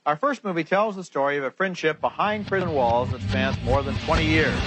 Our first movie tells the story of a friendship behind prison walls that spans more than 20 years.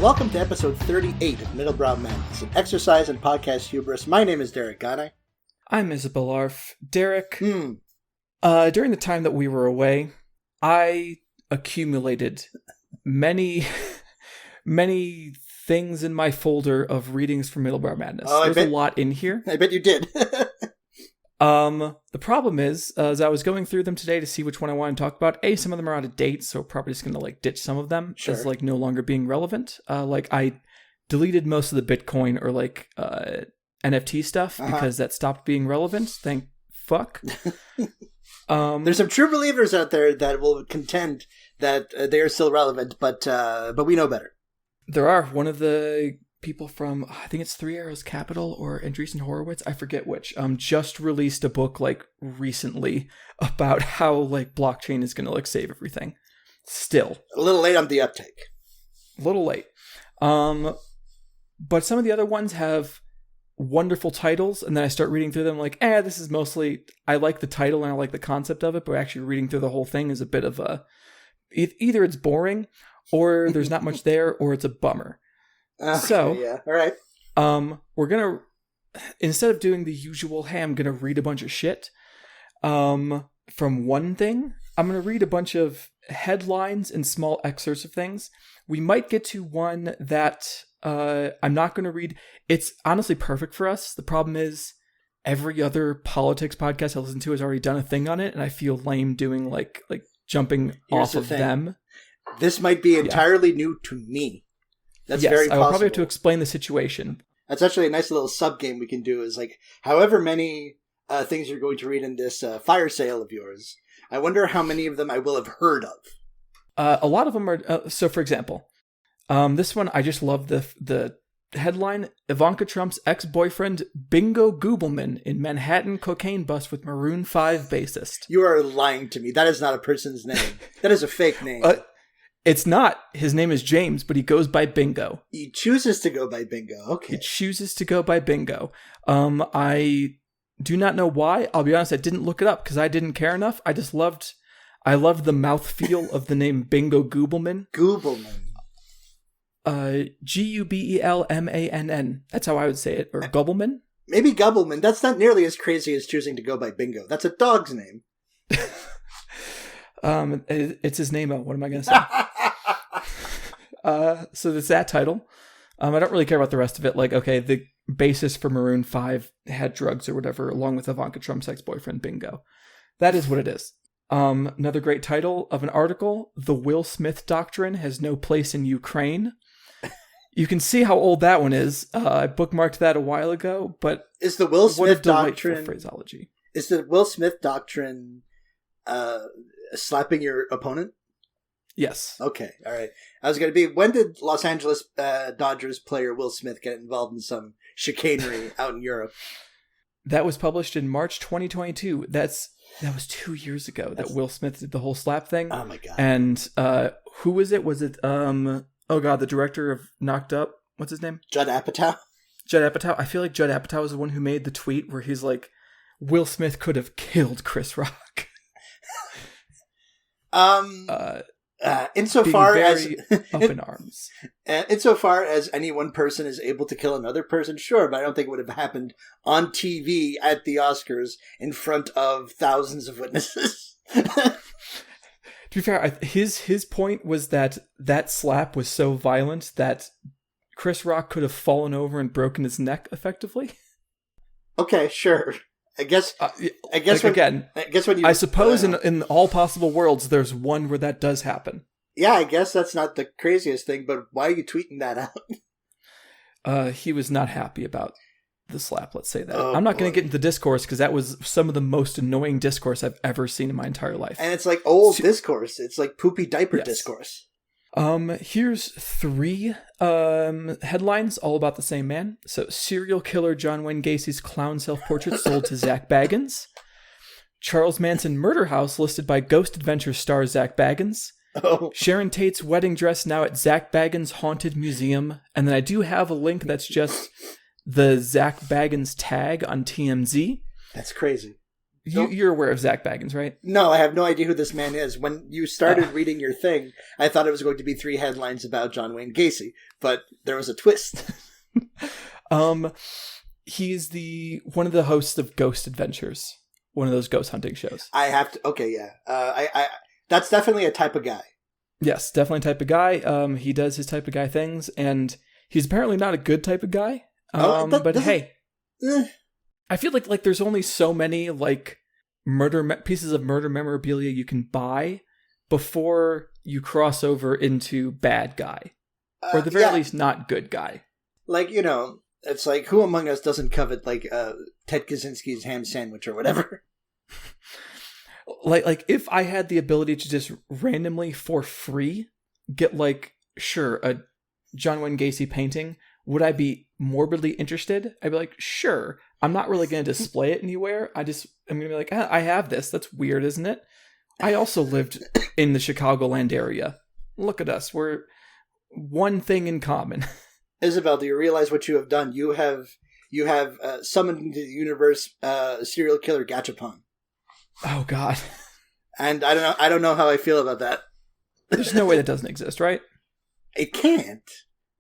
Welcome to episode 38 of Middlebrow Madness, an exercise in podcast hubris. My name is Derek Gane. I'm Isabelle. Derek, during the time that we were away, I accumulated many things in my folder of readings from Middlebrow Madness. There's a lot in here. I bet you did. The problem is, as I was going through them today to see which one I want to talk about, some of them are out of date, so probably just going to ditch some of them as no longer being relevant. I deleted most of the Bitcoin or NFT stuff because that stopped being relevant. Thank fuck. There's some true believers out there that will contend that they are still relevant, but we know better. There are. One of the people from, I think it's Three Arrows Capital or Andreessen Horowitz, I forget which, just released a book recently about how blockchain is going to save everything. Still a little late on the uptake. A little late. But some of the other ones have wonderful titles, and then I start reading through them this is mostly, I like the title and I like the concept of it, but actually reading through the whole thing is a bit of a, either it's boring or there's not much there or it's a bummer. Okay, so, yeah, all right. We're gonna, instead of doing the usual, hey, I'm gonna read a bunch of shit, from one thing, I'm gonna read a bunch of headlines and small excerpts of things. We might get to one that, I'm not gonna read. It's honestly perfect for us. The problem is, every other politics podcast I listen to has already done a thing on it, and I feel lame doing jumping off of them. This might be entirely new to me. That's very possible. I will probably have to explain the situation. That's actually a nice little sub game we can do. Is however many things you're going to read in this fire sale of yours, I wonder how many of them I will have heard of. A lot of them are. So, for example, this one I just love the headline: Ivanka Trump's ex-boyfriend Bingo Goobleman in Manhattan cocaine bust with Maroon 5 bassist. You are lying to me. That is not a person's name. That is a fake name. It's not. His name is James, but he goes by Bingo. He chooses to go by Bingo. Okay. He chooses to go by Bingo. I do not know why. I'll be honest, I didn't look it up because I didn't care enough. I loved the mouthfeel of the name Bingo Goobleman. Goobleman. Gubelmann. That's how I would say it. Or Gobbleman? Maybe Gobbleman. That's not nearly as crazy as choosing to go by Bingo. That's a dog's name. It's his name. What am I going to say? So there's that title. I don't really care about the rest of it. The bassist for Maroon 5 had drugs or whatever, along with Ivanka Trump's ex-boyfriend, Bingo. That is what it is. Another great title of an article: The Will Smith Doctrine Has No Place in Ukraine. You can see how old that one is. I bookmarked that a while ago, but is the Will Smith doctrine phraseology? Is the Will Smith doctrine slapping your opponent? Yes. Okay, all right. I was going to be, when did Los Angeles Dodgers player Will Smith get involved in some chicanery out in Europe? That was published in March 2022. That was 2 years ago that Will Smith did the whole slap thing. Oh my God. And who was it? Was it, the director of Knocked Up? What's his name? Judd Apatow? Judd Apatow. I feel like Judd Apatow was the one who made the tweet where he's like, Will Smith could have killed Chris Rock. Insofar as up in arms, insofar as any one person is able to kill another person, sure, but I don't think it would have happened on TV at the Oscars in front of thousands of witnesses. To be fair, his point was that slap was so violent that Chris Rock could have fallen over and broken his neck effectively. Okay, sure. I guess I suppose in all possible worlds, there's one where that does happen. Yeah, I guess that's not the craziest thing, but why are you tweeting that out? He was not happy about the slap, let's say that. Oh, I'm not going to get into discourse because that was some of the most annoying discourse I've ever seen in my entire life. And it's like old discourse. It's like poopy diaper discourse. Here's 3 headlines all about the same man. So, serial killer John Wayne Gacy's clown self-portrait sold to Zach Baggins. Charles Manson murder house listed by Ghost Adventures star Zach Baggins. Oh. Sharon Tate's wedding dress now at Zach Baggins' Haunted Museum. And then I do have a link that's just the Zach Baggins tag on TMZ. That's crazy. You're aware of Zach Baggins, right? No, I have no idea who this man is. When you started reading your thing, I thought it was going to be 3 headlines about John Wayne Gacy, but there was a twist. He's one of the hosts of Ghost Adventures, one of those ghost hunting shows. I have to. Okay, yeah. I that's definitely a type of guy. Yes, definitely a type of guy. He does his type of guy things, and he's apparently not a good type of guy. But hey. I feel like there's only so many like pieces of murder memorabilia you can buy before you cross over into bad guy, or at the very least not good guy. Like, you know, it's like who among us doesn't covet like Ted Kaczynski's ham sandwich or whatever. Like if I had the ability to just randomly for free get like a John Wayne Gacy painting, would I be morbidly interested? I'd be like, sure. I'm not really going to display it anywhere. I'm going to be like, I have this. That's weird, isn't it? I also lived in the Chicagoland area. Look at us. We're one thing in common. Isabelle, do you realize what you have done? You have summoned into the universe serial killer Gachapon. Oh God. And I don't know how I feel about that. There's no way that doesn't exist, right? It can't.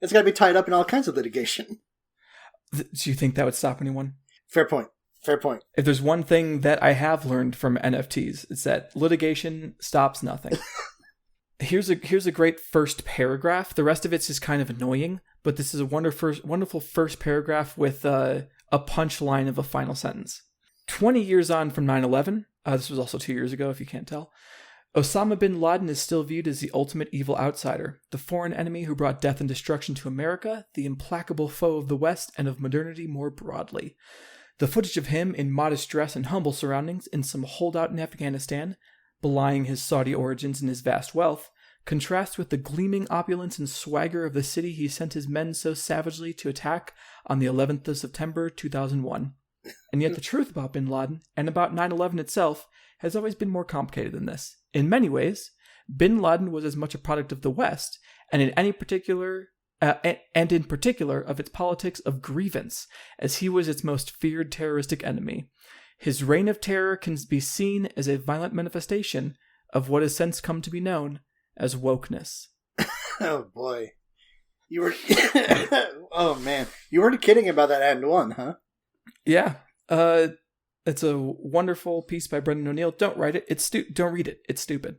It's got to be tied up in all kinds of litigation. Do you think that would stop anyone? Fair point. If there's one thing that I have learned from NFTs, it's that litigation stops nothing. Here's a great first paragraph. The rest of it's just kind of annoying, but this is a wonderful first paragraph with a punchline of a final sentence. 20 years on from 9/11, this was also 2 years ago if you can't tell, Osama bin Laden is still viewed as the ultimate evil outsider, the foreign enemy who brought death and destruction to America, the implacable foe of the West and of modernity more broadly. The footage of him in modest dress and humble surroundings in some holdout in Afghanistan, belying his Saudi origins and his vast wealth, contrasts with the gleaming opulence and swagger of the city he sent his men so savagely to attack on the 11th of September 2001. And yet the truth about bin Laden, and about 9/11 itself, has always been more complicated than this. In many ways, bin Laden was as much a product of the West, and in particular of its politics of grievance, as he was its most feared terroristic enemy. His reign of terror can be seen as a violent manifestation of what has since come to be known as wokeness. Oh boy. You were oh man. You weren't kidding about that and one, huh? Yeah. It's a wonderful piece by Brendan O'Neill. Don't write it. Don't read it. It's stupid.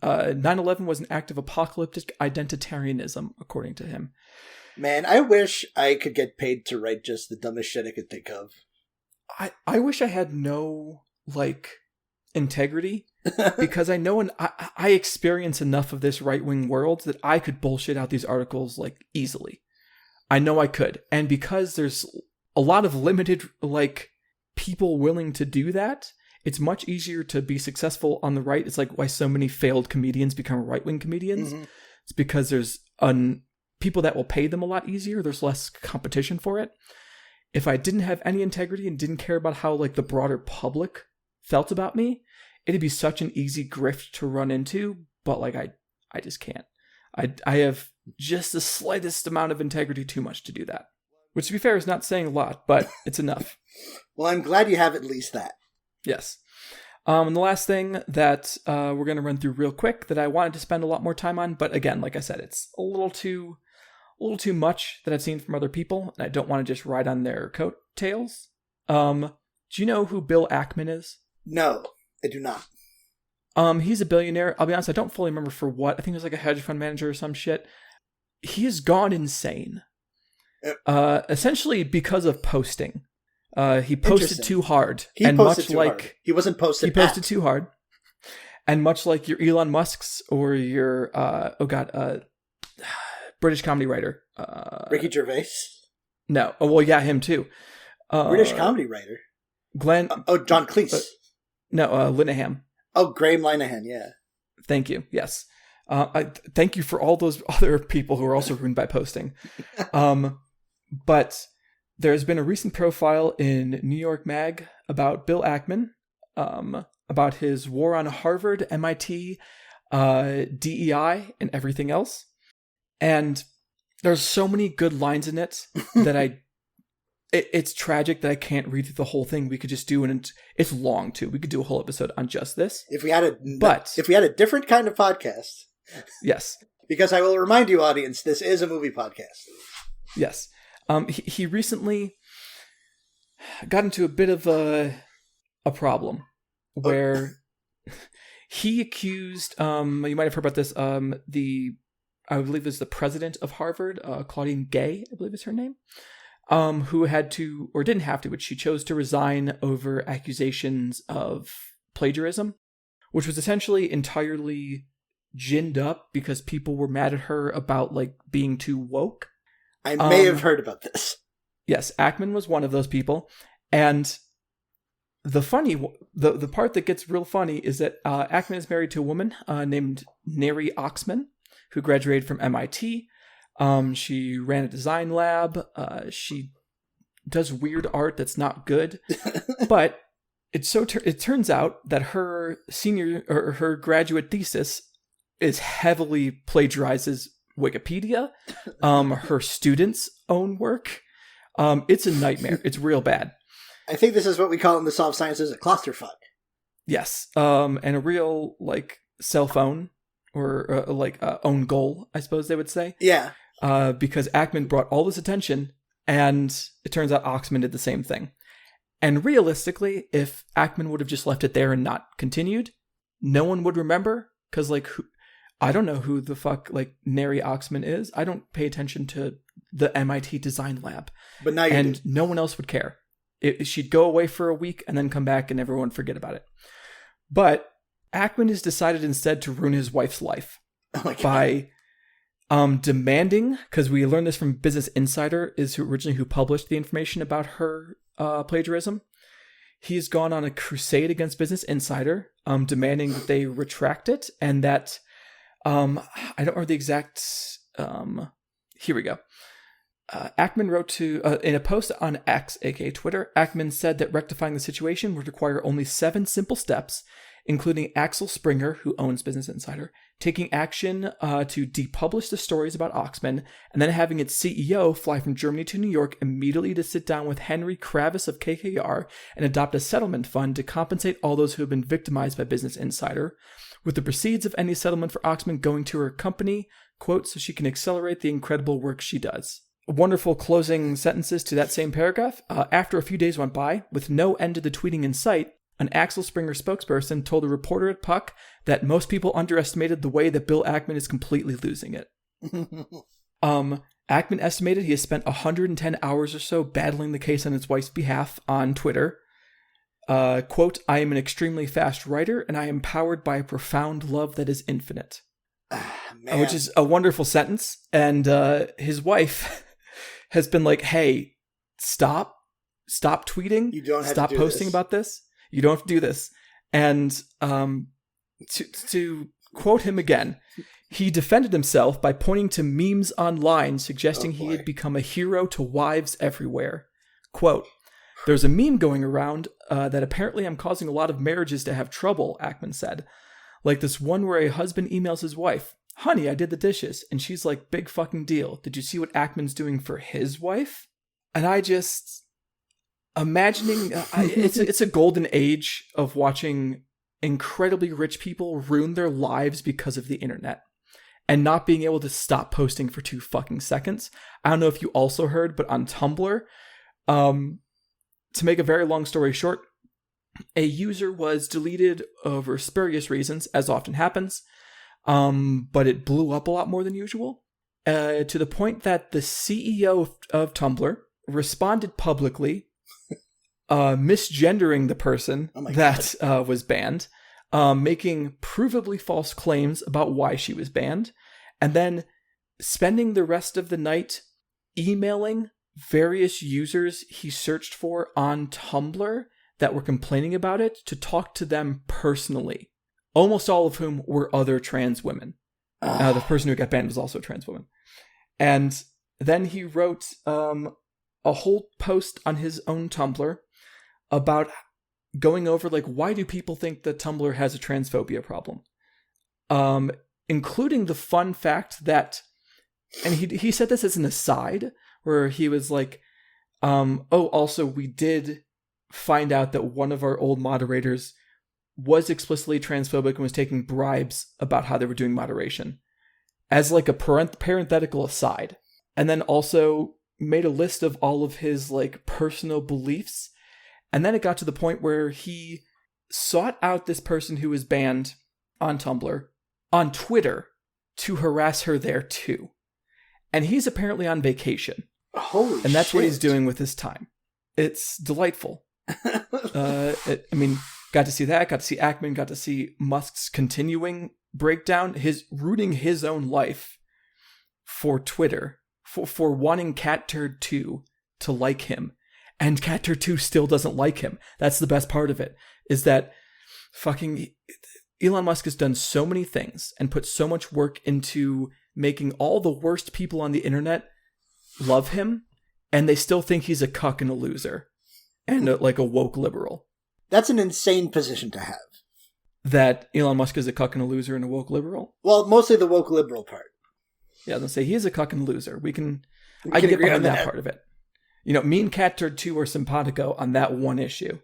9/11 was an act of apocalyptic identitarianism, according to him. Man, I wish I could get paid to write just the dumbest shit I could think of. I wish I had no, integrity, because I know I experience enough of this right-wing world that I could bullshit out these articles, easily. I know I could. And because there's a lot of limited, people willing to do that, it's much easier to be successful on the right. It's like why so many failed comedians become right-wing comedians. Mm-hmm. It's because there's people that will pay them a lot easier. There's less competition for it. If I didn't have any integrity and didn't care about how the broader public felt about me, it'd be such an easy grift to run into. But I just can't. I have just the slightest amount of integrity too much to do that. Which, to be fair, is not saying a lot, but it's enough. Well, I'm glad you have at least that. Yes. And the last thing that we're going to run through real quick that I wanted to spend a lot more time on, but again, like I said, it's a little too much that I've seen from other people, and I don't want to just ride on their coattails. Do you know who Bill Ackman is? No, I do not. He's a billionaire. I'll be honest, I don't fully remember for what. I think he was a hedge fund manager or some shit. He has gone insane. Essentially because of posting. He posted too hard. He wasn't posted. He posted too hard. And much like your Elon Musk's or your British comedy writer. Ricky Gervais? No. Oh well, yeah, him too. British comedy writer. Glenn. John Cleese. No, Linehan. Oh, Graham Linehan, yeah. Thank you. Yes. Thank you for all those other people who are also ruined by posting. But there's been a recent profile in New York Mag about Bill Ackman, about his war on Harvard, MIT, DEI, and everything else. And there's so many good lines in it that it's tragic that I can't read through the whole thing. We could just do it's long too. We could do a whole episode on just this. If we had a different kind of podcast. Yes. Because I will remind you, audience, this is a movie podcast. Yes. He recently got into a bit of a problem where he accused, you might have heard about this, I believe it's the president of Harvard, Claudine Gay, I believe is her name, who had to, or didn't have to, but she chose to resign over accusations of plagiarism, which was essentially entirely ginned up because people were mad at her about like being too woke. I may have heard about this. Yes, Ackman was one of those people, and the part that gets real funny is that Ackman is married to a woman named Nary who graduated from MIT. She ran a design lab. She does weird art that's not good, but it turns out that her her graduate thesis is heavily plagiarizes Wikipedia, her students' own work. It's a nightmare. It's real bad. I think this is what we call in the soft sciences a clusterfuck. Yes, and a real like cell phone or own goal, I suppose they would say. Yeah. Because Ackman brought all this attention, and it turns out Oxman did the same thing. And realistically, if Ackman would have just left it there and not continued, no one would remember, because I don't know who the fuck like Nary Oxman is. I don't pay attention to the MIT design lab. But now you do. No one else would care. She'd go away for a week and then come back and everyone would forget about it. But Ackman has decided instead to ruin his wife's life by demanding, because we learned this from Business Insider, who published the information about her plagiarism. He has gone on a crusade against Business Insider, demanding that they retract it, and that I don't remember the exact. Here we go. Ackman wrote to in a post on X, aka Twitter. Ackman said that rectifying the situation would require only 7 simple steps, including Axel Springer, who owns Business Insider, taking action to depublish the stories about Oxman, and then having its CEO fly from Germany to New York immediately to sit down with Henry Kravis of KKR and adopt a settlement fund to compensate all those who have been victimized by Business Insider, with the proceeds of any settlement for Oxman going to her company, quote, so she can accelerate the incredible work she does. Wonderful closing sentences to that same paragraph. After a few days went by, with no end to the tweeting in sight, an Axel Springer spokesperson told a reporter at Puck that most people underestimated the way that Bill Ackman is completely losing it. Ackman estimated he has spent 110 hours or so battling the case on his wife's behalf on Twitter. Quote, I am an extremely fast writer, and I am powered by a profound love that is infinite. Which is a wonderful sentence. And his wife has been like, hey, stop tweeting. You don't have stop to do posting this. About this. You don't have to do this. And to quote him again, he defended himself by pointing to memes online suggesting he had become a hero to wives everywhere. Quote, there's a meme going around that apparently I'm causing a lot of marriages to have trouble, Ackman said. Like this one where a husband emails his wife, honey, I did the dishes. And she's like, big fucking deal. Did you see what Ackman's doing for his wife? And I just... imagining it's a golden age of watching incredibly rich people ruin their lives because of the internet and not being able to stop posting for 2 fucking seconds. I don't know if you also heard, but on Tumblr, to make a very long story short, a user was deleted over spurious reasons, as often happens, but it blew up a lot more than usual, to the point that the CEO of Tumblr responded publicly, misgendering the person that was banned, making provably false claims about why she was banned, and then spending the rest of the night emailing various users he searched for on Tumblr that were complaining about it to talk to them personally. Almost all of whom were other trans women. The person who got banned was also a trans woman. And then he wrote a whole post on his own Tumblr about going over, like, why do people think that Tumblr has a transphobia problem? Including the fun fact that, and he said this as an aside, where he was like, also, we did find out that one of our old moderators was explicitly transphobic and was taking bribes about how they were doing moderation, as like a parenthetical aside. And then also made a list of all of his like personal beliefs. And then it got to the point where he sought out this person who was banned on Tumblr on Twitter to harass her there too. And he's apparently on vacation. Holy And that's shit. what he's doing with his time. It's delightful. Got to see that, got to see Ackman, got to see Musk's continuing breakdown, his rooting his own life for Twitter, for wanting CatTurd 2 to like him. And CatTurd 2 still doesn't like him. That's the best part of it, is that fucking Elon Musk has done so many things and put so much work into making all the worst people on the internet love him, and they still think he's a cuck and a loser and like a woke liberal. That's an insane position to have. That Elon Musk is a cuck and a loser and a woke liberal? Well, mostly the woke liberal part. Yeah, let's say he is a cuck and a loser. I can get behind that part of it. You know, me and CatTurd 2 are simpatico on that one issue.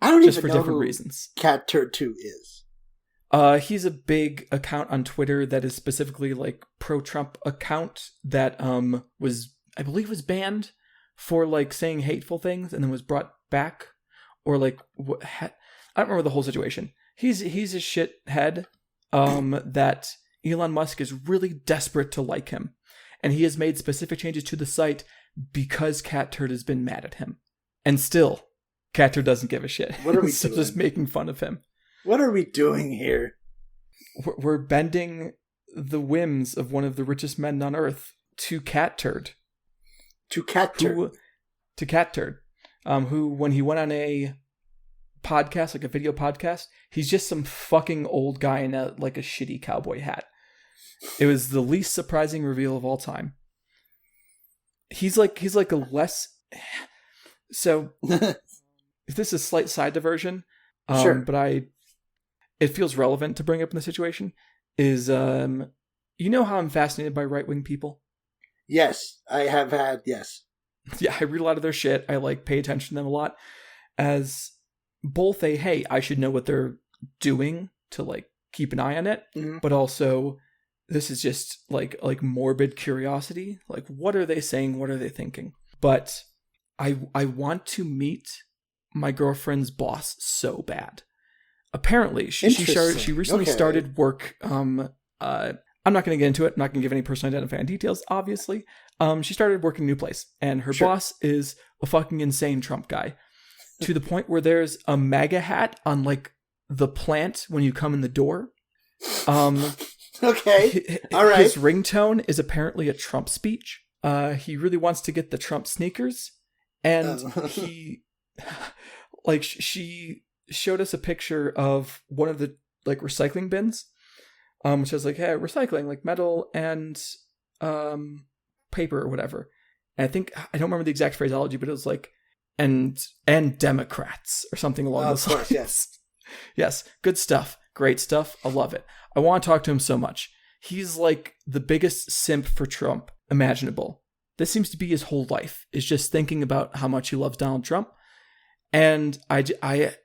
I don't just even for know different who reasons. CatTurd 2 is. He's a big account on Twitter that is specifically like pro-Trump account that was, I believe, was banned for like saying hateful things and then was brought back, or like I don't remember the whole situation. He's a shithead that Elon Musk is really desperate to like him, and he has made specific changes to the site because CatTurd has been mad at him, and still CatTurd doesn't give a shit. What are we so doing? Just making fun of him. What are we doing here? We're bending the whims of one of the richest men on earth to CatTurd. To CatTurd. To CatTurd. Who, when he went on a podcast, like a video podcast, he's just some fucking old guy in a shitty cowboy hat. It was the least surprising reveal of all time. He's like a less... So, this is a slight side diversion, Sure. but it feels relevant to bring up in the situation, is, you know how I'm fascinated by right-wing people? Yes, I have had, yes. Yeah, I read a lot of their shit. I pay attention to them a lot as both hey, I should know what they're doing to keep an eye on it, Mm-hmm. but also this is just like morbid curiosity. Like, what are they saying? What are they thinking? But I want to meet my girlfriend's boss so bad. Apparently, she recently started work. I'm not going to get into it. I'm not going to give any personal identifying details, obviously. She started working in a new place, and her boss is a fucking insane Trump guy, to the point where there's a MAGA hat on the plant when you come in the door. Okay, all right. His ringtone is apparently a Trump speech. He really wants to get the Trump sneakers, and he, she showed us a picture of one of the recycling bins, which was hey, recycling metal and paper or whatever. And I don't remember the exact phraseology, but it was and Democrats or something along those lines. Yes. Yes, good stuff, great stuff. I love it. I want to talk to him so much. He's the biggest simp for Trump imaginable. This seems to be his whole life, is just thinking about how much he loves Donald Trump. And I'm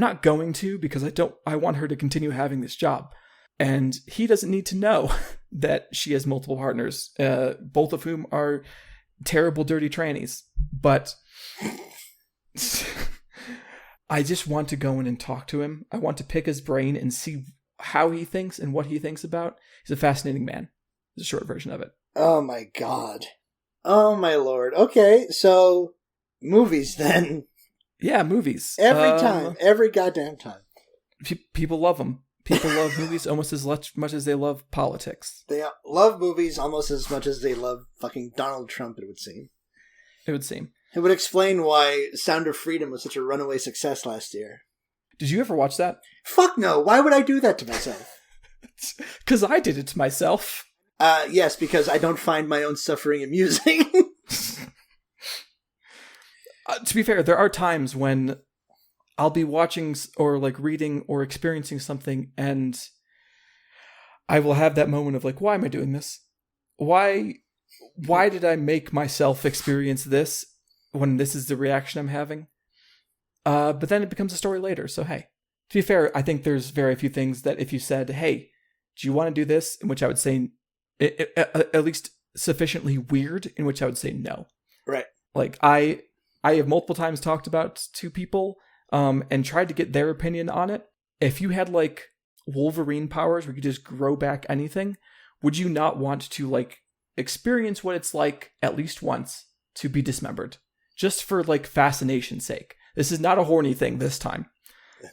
not going to, because I want her to continue having this job. And he doesn't need to know that she has multiple partners, both of whom are terrible, dirty trannies. But I just want to go in and talk to him. I want to pick his brain and see how he thinks and what he thinks about. He's a fascinating man. It's a short version of it. Oh my God. Oh my Lord. Okay, so movies then. Yeah, movies. Every goddamn time. People love them. People love movies almost as much as they love politics. They love movies almost as much as they love fucking Donald Trump, it would seem. it would seem. It would explain why Sound of Freedom was such a runaway success last year. Did you ever watch that? Fuck no. Why would I do that to myself? Because I did it to myself. Yes, because I don't find my own suffering amusing. To be fair, there are times when I'll be watching or like reading or experiencing something and I will have that moment of like, why am I doing this? Why did I make myself experience this when this is the reaction I'm having? But then it becomes a story later. So, hey, to be fair, I think there's very few things that if you said, hey, do you want to do this? In which I would say, at least sufficiently weird, in which I would say no. Right. Like, I have multiple times talked about to people and tried to get their opinion on it. If you had, like, Wolverine powers where you could just grow back anything, would you not want to, like, experience what it's like at least once to be dismembered? Just for, like, fascination's sake. This is not a horny thing this time.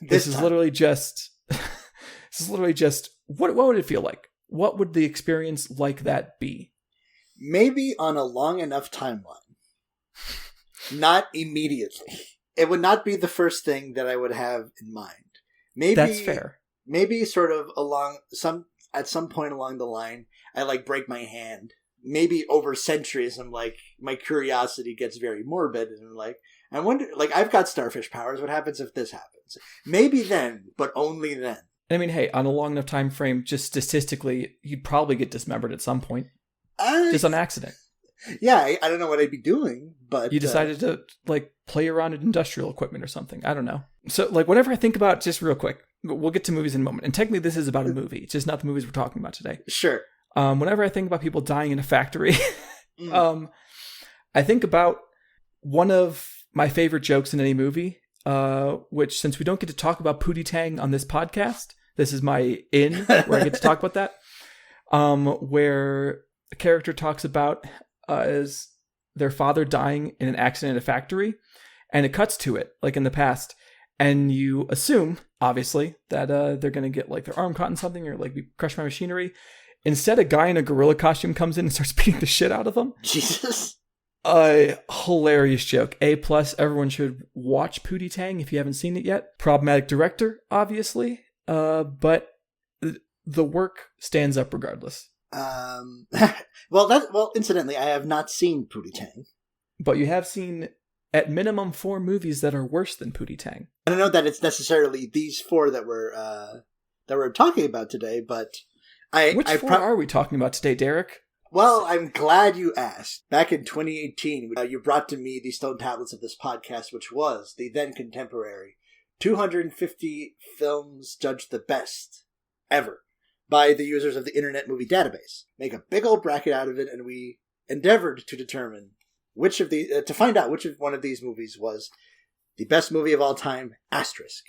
This is literally just... This is literally just... What would it feel like? What would the experience like that be? Maybe on a long enough timeline. Not immediately. It would not be the first thing that I would have in mind. Maybe that's fair. Maybe sort of at some point along the line, I like break my hand. Maybe over centuries, I'm like, my curiosity gets very morbid, and I'm like, I wonder, like, I've got starfish powers. What happens if this happens? Maybe then, but only then. I mean, hey, on a long enough time frame, just statistically, you'd probably get dismembered at some point. Just on accident. Yeah, I don't know what I'd be doing, but... You decided to, like, play around in industrial equipment or something. I don't know. So, like, whenever I think about, just real quick, we'll get to movies in a moment. And technically, this is about a movie. It's just not the movies we're talking about today. Sure. Whenever I think about people dying in a factory, I think about one of my favorite jokes in any movie, which, since we don't get to talk about Pootie Tang on this podcast, this is my where I get to talk about that, where a character talks about is their father dying in an accident at a factory, and it cuts to it, like in the past, and you assume, obviously, that they're going to get, like, their arm caught in something or, like, be crushed by machinery. Instead, a guy in a gorilla costume comes in and starts beating the shit out of them. Jesus. A hilarious joke. A+, everyone should watch Pootie Tang if you haven't seen it yet. Problematic director, obviously, but the work stands up regardless. Well, incidentally, I have not seen Pootie Tang. But you have seen, at minimum, 4 movies that are worse than Pootie Tang. I don't know that it's necessarily these 4 that we're talking about today, but Which 4 are we talking about today, Derek? Well, I'm glad you asked. Back in 2018, you brought to me the Stone Tablets of this podcast, which was the then contemporary 250 films judged the best ever by the users of the Internet Movie Database. Make a big old bracket out of it, and we endeavored to determine to find out which of one of these movies was the best movie of all time, asterisk.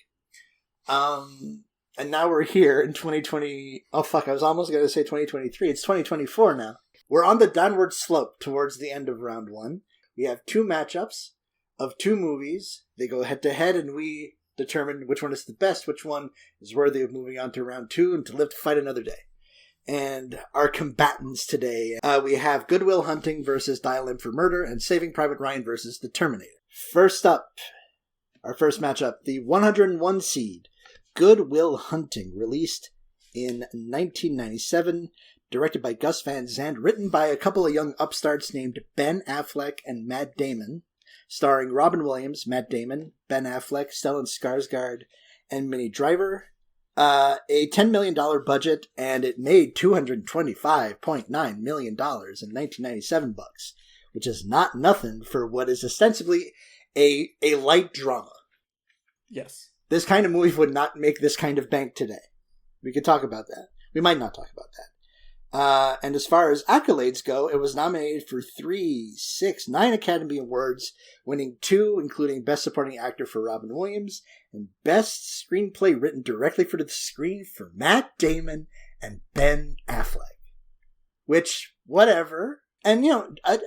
And now we're here in 2020. Oh, fuck, I was almost going to say 2023. It's 2024 now. We're on the downward slope towards the end of round 1. We have 2 matchups of 2 movies. They go head to head, and we determine which one is the best, which one is worthy of moving on to round 2 and to live to fight another day. And our combatants today, we have Good Will Hunting versus Dial M for Murder and Saving Private Ryan versus The Terminator. First up, our first matchup, the 101 seed, Good Will Hunting, released in 1997, directed by Gus Van Sant, written by a couple of young upstarts named Ben Affleck and Matt Damon, starring Robin Williams, Matt Damon, Ben Affleck, Stellan Skarsgård, and Minnie Driver. A $10 million budget, and it made $225.9 million in 1997 bucks, which is not nothing for what is ostensibly a light drama. Yes. This kind of movie would not make this kind of bank today. We could talk about that. We might not talk about that. And as far as accolades go, it was nominated for 9 Academy Awards, winning 2, including Best Supporting Actor for Robin Williams, and Best Screenplay written directly for the screen for Matt Damon and Ben Affleck. Which, whatever. And, a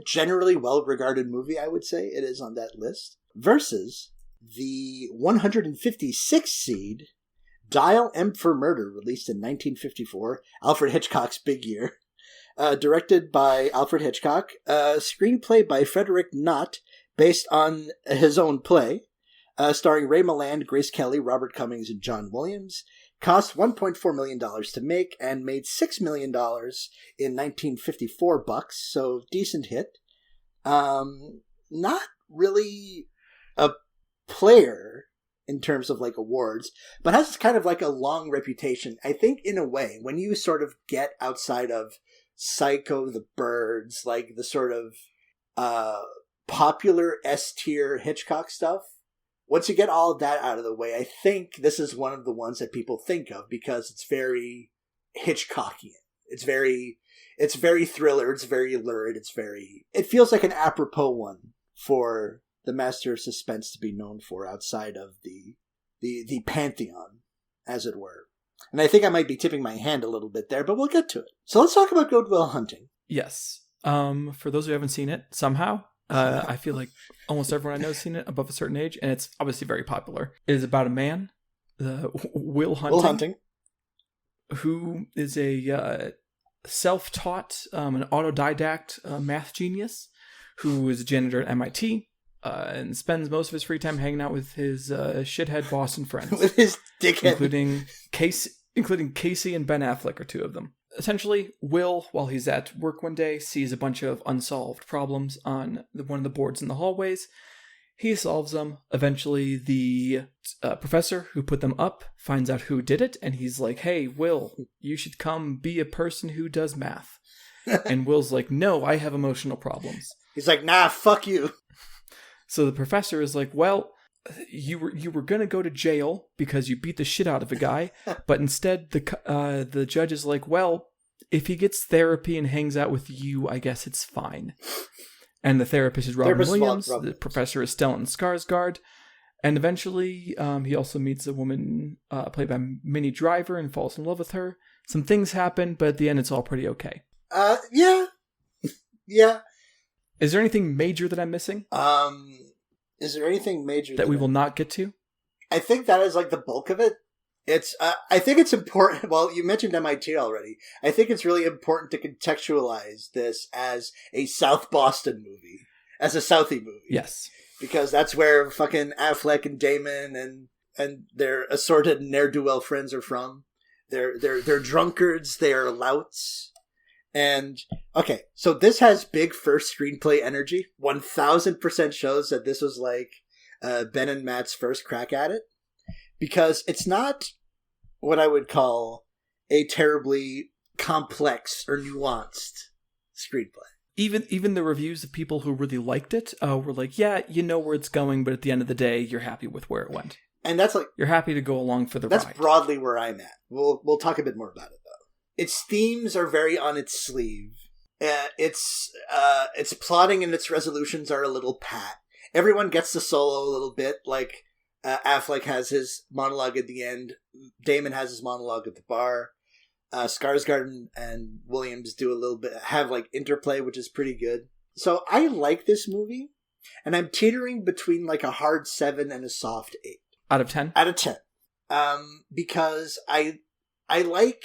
generally well-regarded movie, I would say it is on that list. Versus the 156th seed, Dial M for Murder, released in 1954, Alfred Hitchcock's big year, Directed by Alfred Hitchcock. Screenplay by Frederick Knott, based on his own play. Starring Ray Milland, Grace Kelly, Robert Cummings, and John Williams. Cost $1.4 million to make and made $6 million in 1954 bucks, so decent hit. Not really a player in terms of like awards, but has kind of like a long reputation. I think in a way, when you sort of get outside of Psycho, The Birds, like the sort of popular S-tier Hitchcock stuff, once you get all of that out of the way, I think this is one of the ones that people think of because it's very Hitchcockian. It's very thriller. It's very lurid. It feels like an apropos one for the master of suspense to be known for outside of the pantheon, as it were. And I think I might be tipping my hand a little bit there, but we'll get to it. So let's talk about Good Will Hunting. Yes. For those who haven't seen it, somehow, I feel like almost everyone I know has seen it above a certain age, and it's obviously very popular. It is about a man, Will Hunting, who is a self-taught, an autodidact math genius who is a janitor at MIT and spends most of his free time hanging out with his shithead Boston friends. With his dickhead. Including Casey and Ben Affleck are two of them. Essentially, Will, while he's at work one day, sees a bunch of unsolved problems on one of the boards in the hallways. He solves them. Eventually, the professor who put them up finds out who did it, and he's like, "Hey, Will, you should come be a person who does math." And Will's like, "No, I have emotional problems." He's like, "Nah, fuck you." So the professor is like, "Well, you were gonna go to jail because you beat the shit out of a guy, but instead the judge is like, well, if he gets therapy and hangs out with you, I guess it's fine." And the therapist is Robin Williams. The professor is Stellan Skarsgård, and eventually he also meets a woman played by Minnie Driver and falls in love with her. Some things happen, but at the end it's all pretty okay. Yeah. Is there anything major that I'm missing? Is there anything major that we will not get to? I think that is like the bulk of it. It's. I think it's important. Well, you mentioned MIT already. I think it's really important to contextualize this as a South Boston movie, as a Southie movie. Yes, because that's where fucking Affleck and Damon and their assorted ne'er-do-well friends are from. They're drunkards. They are louts. And, okay, so this has big first screenplay energy. 1000% shows that this was like Ben and Matt's first crack at it. Because it's not what I would call a terribly complex or nuanced screenplay. Even the reviews of people who really liked it were like, yeah, you know where it's going, but at the end of the day, you're happy with where it went. And that's like... You're happy to go along for the ride. That's broadly where I'm at. We'll talk a bit more about it, though. Its themes are very on its sleeve. Its plotting and its resolutions are a little pat. Everyone gets to solo a little bit. Like Affleck has his monologue at the end. Damon has his monologue at the bar. Skarsgård and Williams do a little bit, have like interplay, which is pretty good. So I like this movie, and I'm teetering between like a hard 7 and a soft 8 out of 10. Out of 10, because I like.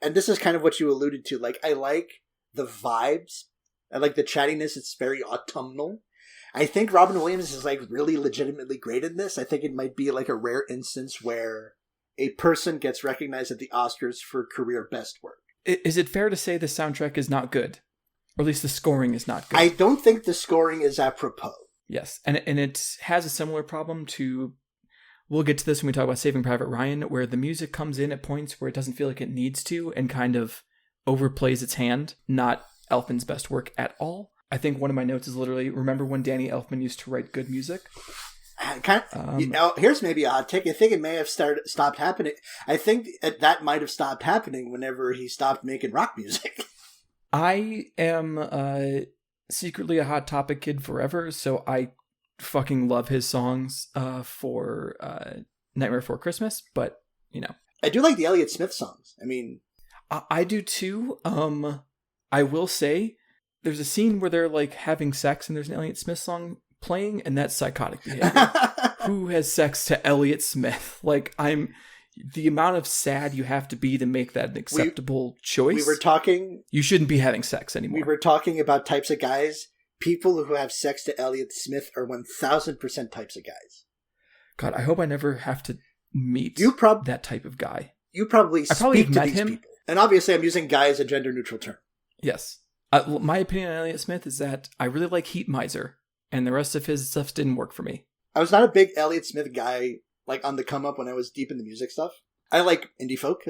And this is kind of what you alluded to. Like, I like the vibes. I like the chattiness. It's very autumnal. I think Robin Williams is, like, really legitimately great in this. I think it might be, like, a rare instance where a person gets recognized at the Oscars for career best work. Is it fair to say the soundtrack is not good? Or at least the scoring is not good? I don't think the scoring is apropos. Yes. And it has a similar problem to... We'll get to this when we talk about Saving Private Ryan, where the music comes in at points where it doesn't feel like it needs to and kind of overplays its hand. Not Elfman's best work at all. I think one of my notes is literally, remember when Danny Elfman used to write good music? Here's maybe a hot take. I think it may have stopped happening. I think that might have stopped happening whenever he stopped making rock music. I am secretly a Hot Topic kid forever, so I fucking love his songs for Nightmare Before Christmas, but you know, I do like the Elliott Smith songs. I mean, I do too. I will say there's a scene where they're like having sex and there's an Elliott Smith song playing, and that's psychotic behavior. Who has sex to Elliott Smith? Like, the amount of sad you have to be to make that an acceptable choice. We were talking. You shouldn't be having sex anymore. We were talking about types of guys. People who have sex to Elliott Smith are 1,000% types of guys. God, I hope I never have to meet that type of guy. You probably I probably speak to met these him. people. And obviously I'm using guy as a gender neutral term. Yes. My opinion on Elliott Smith is that I really like Heat Miser, and the rest of his stuff didn't work for me. I was not a big Elliott Smith guy, like on the come up when I was deep in the music stuff. I like indie folk.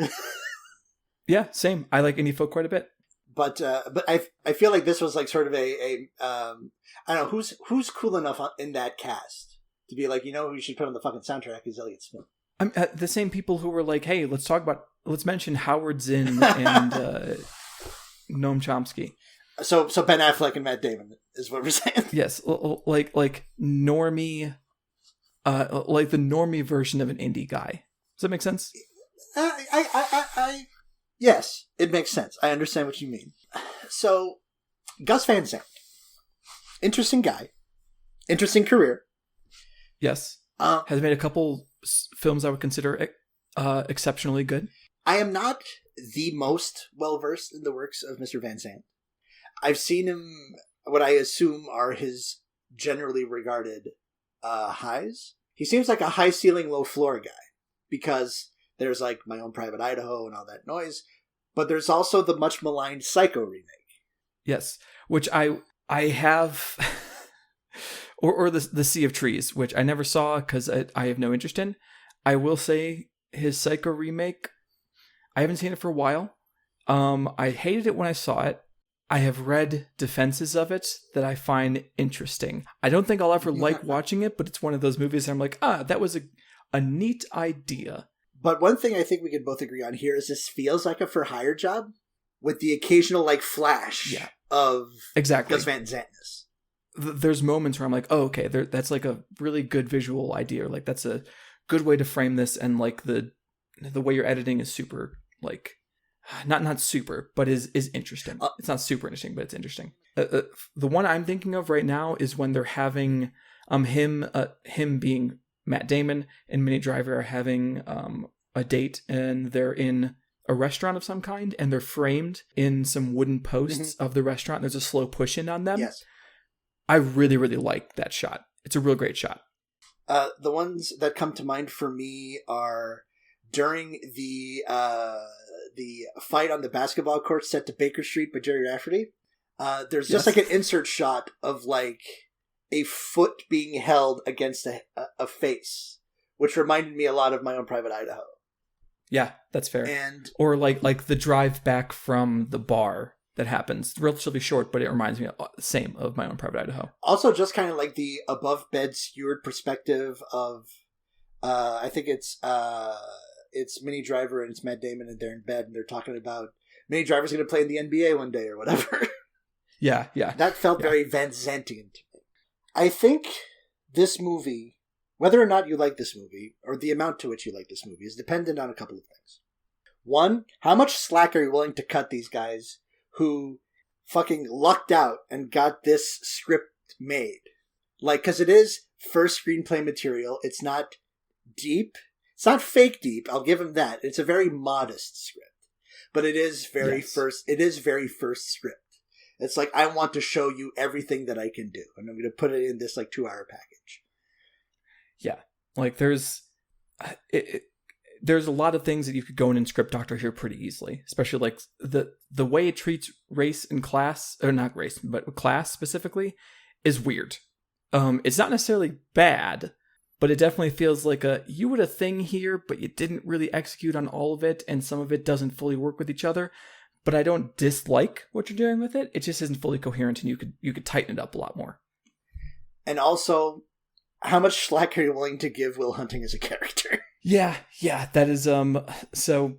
Yeah, same. I like indie folk quite a bit. But I feel like this was like sort of I don't know, who's cool enough in that cast to be like, who you should put on the fucking soundtrack is Elliott Smith. I'm the same people who were like, hey, let's mention Howard Zinn and Noam Chomsky. So Ben Affleck and Matt Damon is what we're saying. Yes, like normie, like the normie version of an indie guy. Does that make sense? Yes, it makes sense. I understand what you mean. So, Gus Van Sant, interesting guy, interesting career. Yes, has made a couple films I would consider exceptionally good. I am not the most well-versed in the works of Mr. Van Sant. I've seen him, what I assume are his generally regarded highs. He seems like a high-ceiling, low-floor guy, because there's like My Own Private Idaho and all that noise, but there's also the much maligned Psycho remake. Yes, which I have... Or the Sea of Trees, which I never saw because I have no interest in. I will say his Psycho remake, I haven't seen it for a while. I hated it when I saw it. I have read defenses of it that I find interesting. I don't think I'll ever like watching it, but it's one of those movies that I'm like, that was a neat idea. But one thing I think we could both agree on here is this feels like a for-hire job with the occasional like flash of exactly Gus Van Santness. There's moments where I'm like, oh, okay, that's like a really good visual idea. Like that's a good way to frame this, and like the way you're editing is super, like not super, but is interesting. It's not super interesting, but it's interesting. The one I'm thinking of right now is when they're having him being Matt Damon and Minnie Driver are having a date, and they're in a restaurant of some kind, and they're framed in some wooden posts of the restaurant. There's a slow push in on them. Yes. I really, really like that shot. It's a real great shot. The ones that come to mind for me are during the fight on the basketball court set to Baker Street by Jerry Rafferty. There's just like an insert shot of like a foot being held against a face, which reminded me a lot of My Own Private Idaho. Yeah, that's fair. And or like the drive back from the bar that happens, relatively short, but it reminds me of My Own Private Idaho. Also, just kind of like the above bed skewered perspective of, I think it's Minnie Driver and it's Matt Damon, and they're in bed and they're talking about Minnie Driver's going to play in the NBA one day or whatever. Yeah. That felt very Van Zantian to me. I think this movie, whether or not you like this movie, or the amount to which you like this movie, is dependent on a couple of things. One, how much slack are you willing to cut these guys who fucking lucked out and got this script made? Like, because it is first screenplay material. It's not deep. It's not fake deep. I'll give him that. It's a very modest script. But it is very first. It is very first script. It's like, I want to show you everything that I can do, and I'm going to put it in this like 2-hour package. Yeah, like there's a lot of things that you could go in and script doctor here pretty easily, especially like the way it treats race and class, or not race, but class specifically, is weird. It's not necessarily bad, but it definitely feels like you had a thing here, but you didn't really execute on all of it, and some of it doesn't fully work with each other. But I don't dislike what you're doing with it. It just isn't fully coherent, and you could tighten it up a lot more. And also, how much slack are you willing to give Will Hunting as a character? Yeah, that is, so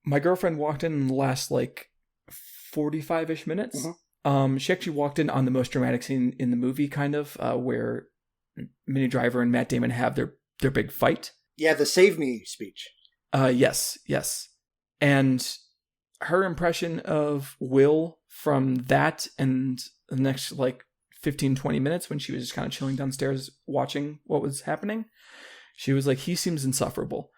my girlfriend walked in the last, like, 45-ish minutes. Mm-hmm. She actually walked in on the most dramatic scene in the movie, kind of, where Minnie Driver and Matt Damon have their big fight. Yeah, the save me speech. Yes. And her impression of Will from that and the next, like, 15-20 minutes when she was just kind of chilling downstairs watching what was happening, she was like, he seems insufferable.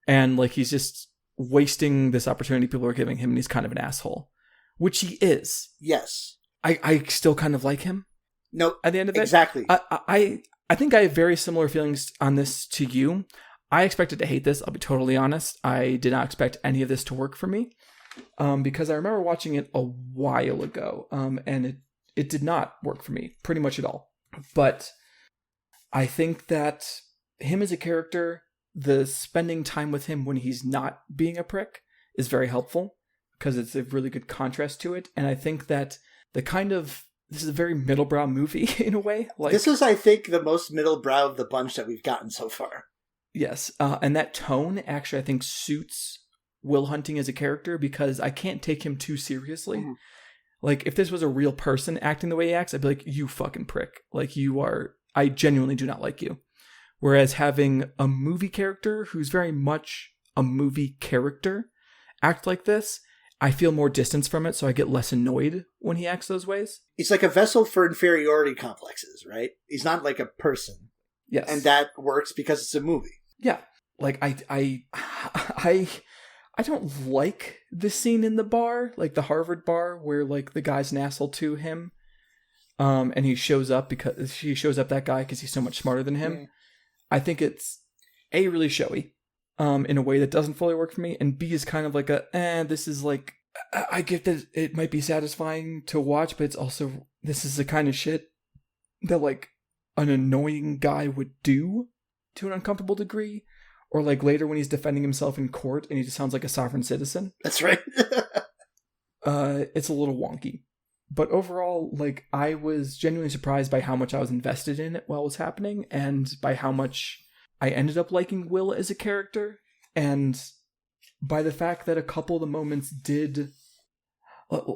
And like he's just wasting this opportunity people are giving him, and he's kind of an asshole, which he is. Yes. I still kind of like him. No, at the end of it, exactly. I think I have very similar feelings on this to you. I expected to hate this. I'll be totally honest. I did not expect any of this to work for me, because I remember watching it a while ago, and it did not work for me pretty much at all. But I think that him as a character, the spending time with him when he's not being a prick is very helpful because it's a really good contrast to it. And I think that this is a very middlebrow movie in a way. Like, this is, I think, the most middlebrow of the bunch that we've gotten so far. Yes, and that tone actually I think suits Will Hunting as a character because I can't take him too seriously. Mm-hmm. Like, if this was a real person acting the way he acts, I'd be like, you fucking prick. Like, I genuinely do not like you. Whereas having a movie character who's very much a movie character act like this, I feel more distance from it, so I get less annoyed when he acts those ways. He's like a vessel for inferiority complexes, right? He's not like a person. Yes. And that works because it's a movie. Yeah. Like, I don't like the scene in the bar, like the Harvard bar, where like the guy's an asshole to him. And he shows up that guy because he's so much smarter than him. Mm. I think it's A, really showy, in a way that doesn't fully work for me, and B is kind of like this is like, I get that it might be satisfying to watch, but it's also, this is the kind of shit that like an annoying guy would do to an uncomfortable degree, or like later when he's defending himself in court and he just sounds like a sovereign citizen. That's right. It's a little wonky. But overall, like, I was genuinely surprised by how much I was invested in it while it was happening, and by how much I ended up liking Will as a character, and by the fact that a couple of the moments did,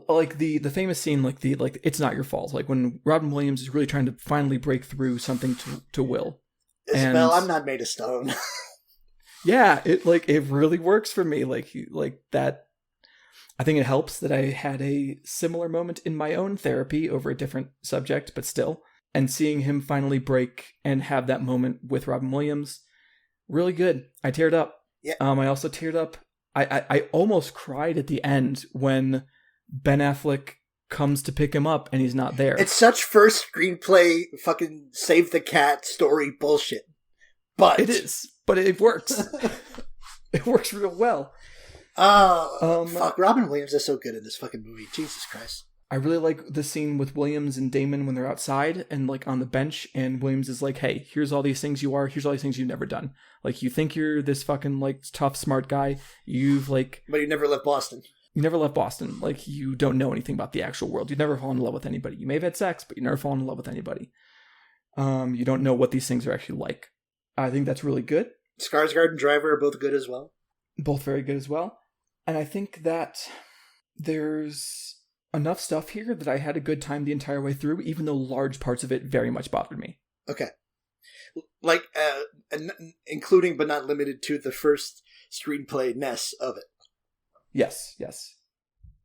like the famous scene, like it's not your fault, like when Robin Williams is really trying to finally break through something to Will. Isabelle, I'm not made of stone. Yeah, it really works for me, like that. I think it helps that I had a similar moment in my own therapy over a different subject, but still. And seeing him finally break and have that moment with Robin Williams, really good. I teared up. Yeah. I also teared up. I almost cried at the end when Ben Affleck comes to pick him up and he's not there. It's such first screenplay fucking save the cat story bullshit. But it is. But it works. It works real well. Fuck, Robin Williams is so good in this fucking movie. Jesus Christ. I really like the scene with Williams and Damon when they're outside and like on the bench, and Williams is like, hey, here's all these things you are, here's all these things you've never done. Like, you think you're this fucking like tough, smart guy. But you never left Boston. You never left Boston. Like, you don't know anything about the actual world. You've never fallen in love with anybody. You may have had sex, but you never fallen in love with anybody. You don't know what these things are actually like. I think that's really good. Skarsgård and Driver are both good as well. Both very good as well. And I think that there's enough stuff here that I had a good time the entire way through, even though large parts of it very much bothered me. Okay. Like, including but not limited to the first screenplay-ness of it. Yes.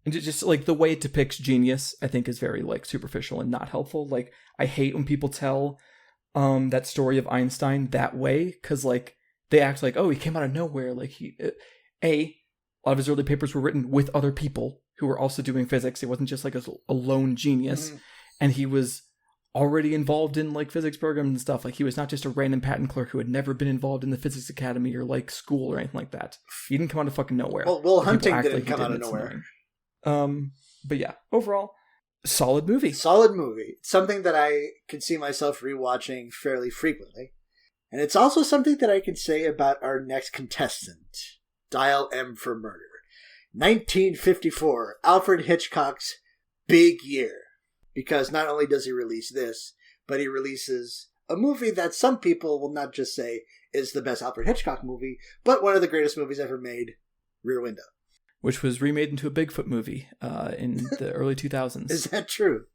And just like the way it depicts genius, I think is very like superficial and not helpful. Like, I hate when people tell that story of Einstein that way, because like they act like, oh, he came out of nowhere. Like, a lot of his early papers were written with other people who were also doing physics. It wasn't just like a lone genius. Mm-hmm. And he was already involved in like physics programs and stuff. Like, he was not just a random patent clerk who had never been involved in the physics academy or like school or anything like that. He didn't come out of fucking nowhere. Well, Will Hunting didn't come out of nowhere. But yeah, overall, solid movie. Solid movie. Something that I can see myself rewatching fairly frequently. And it's also something that I can say about our next contestant. Dial M for Murder. 1954, Alfred Hitchcock's big year. Because not only does he release this, but he releases a movie that some people will not just say is the best Alfred Hitchcock movie, but one of the greatest movies ever made, Rear Window. Which was remade into a Bigfoot movie in the early 2000s. Is that true?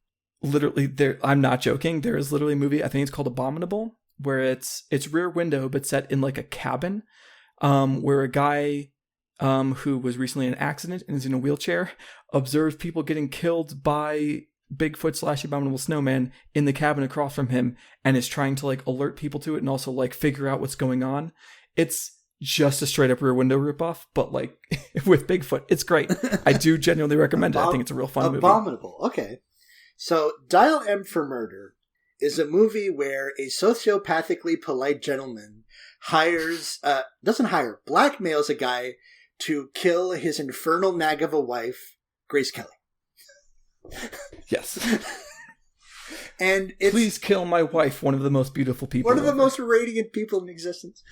Literally, I'm not joking. There is literally a movie, I think it's called Abominable, where it's Rear Window, but set in like a cabin, where a guy who was recently in an accident and is in a wheelchair observes people getting killed by Bigfoot / Abominable Snowman in the cabin across from him, and is trying to like alert people to it and also like figure out what's going on. It's just a straight up Rear Window ripoff, but like with Bigfoot. It's great. I do genuinely recommend it. I think it's a real fun movie. Abominable. Okay. So Dial M for Murder is a movie where a sociopathically polite gentleman blackmails a guy to kill his infernal nag of a wife, Grace Kelly. Yes. And please kill my wife, one of the most beautiful people. One of the most radiant people in existence.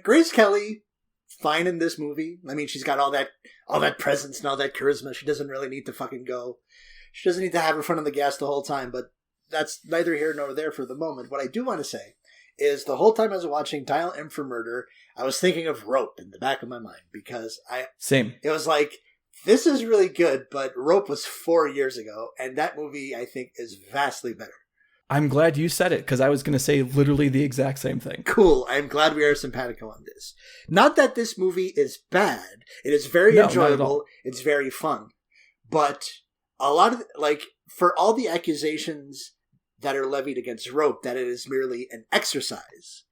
Grace Kelly, fine in this movie. I mean, she's got all that presence and all that charisma. She doesn't really need to fucking go. She doesn't need to have her foot on the gas the whole time, but that's neither here nor there for the moment. What I do want to say is the whole time I was watching Dial M for Murder, I was thinking of Rope in the back of my mind because Same. It was like, this is really good, but Rope was 4 years ago, and that movie, I think, is vastly better. I'm glad you said it, because I was going to say literally the exact same thing. Cool. I'm glad we are simpatico on this. Not that this movie is bad. It is very enjoyable. It's very fun. But a lot of, like, for all the accusations that are levied against Rope, that it is merely an exercise,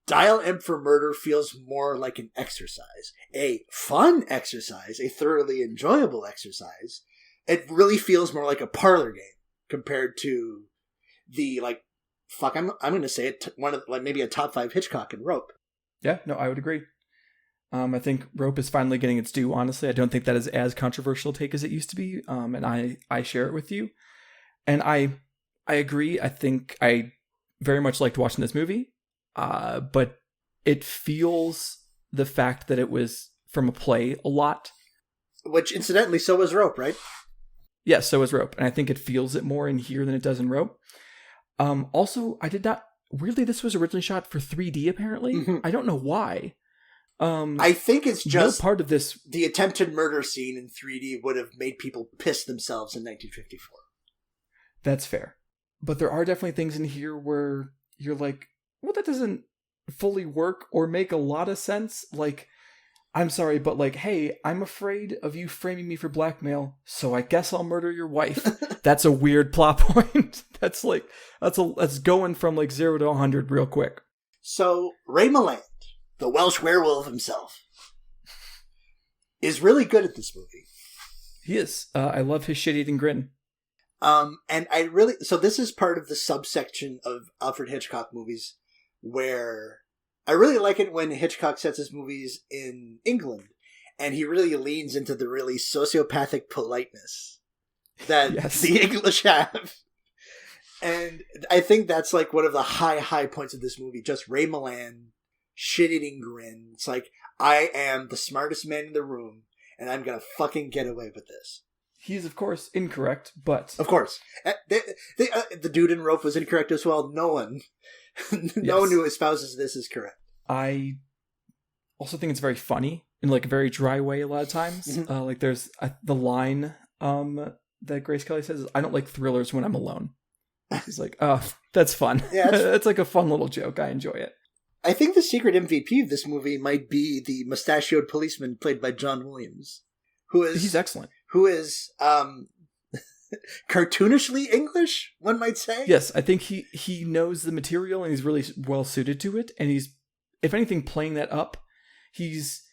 Dial M for Murder feels more like an exercise. A fun exercise, a thoroughly enjoyable exercise. It really feels more like a parlor game compared to the, like, I'm going to say it, one of, like, maybe a top 5 Hitchcock and Rope. Yeah, no, I would agree. I think Rope is finally getting its due, honestly. I don't think that is as controversial a take as it used to be, and I share it with you. And I agree. I think I very much liked watching this movie, but it feels the fact that it was from a play a lot. Which, incidentally, so was Rope, right? Yes, so was Rope. And I think it feels it more in here than it does in Rope. Also, weirdly, this was originally shot for 3D, apparently. Mm-hmm. I don't know why. I think it's just no part of this. The attempted murder scene in 3D would have made people piss themselves in 1954. That's fair. But there are definitely things in here where you're like, well, that doesn't fully work or make a lot of sense. Like, I'm sorry, but like, hey, I'm afraid of you framing me for blackmail, so I guess I'll murder your wife. That's a weird plot point. That's going from like 0 to 100 real quick. So Ray Milland, the Welsh werewolf himself, is really good at this movie. He is. I love his shit-eating grin. So this is part of the subsection of Alfred Hitchcock movies where I really like it when Hitchcock sets his movies in England and he really leans into the really sociopathic politeness that the English have. And I think that's like one of the high points of this movie. Just Ray Milland, shit-eating grin. It's like, I am the smartest man in the room and I'm gonna fucking get away with this. He's, of course, incorrect, but... Of course. The dude in Rope was incorrect as well. No one who espouses this is correct. I also think it's very funny in like a very dry way a lot of times. Mm-hmm. Like there's the line that Grace Kelly says, I don't like thrillers when I'm alone. He's like, oh, that's fun. Yeah, it's like a fun little joke. I enjoy it. I think the secret MVP of this movie might be the mustachioed policeman played by John Williams. He's excellent. Who is cartoonishly English, one might say. Yes, I think he knows the material and he's really well suited to it. And he's, if anything, playing that up. This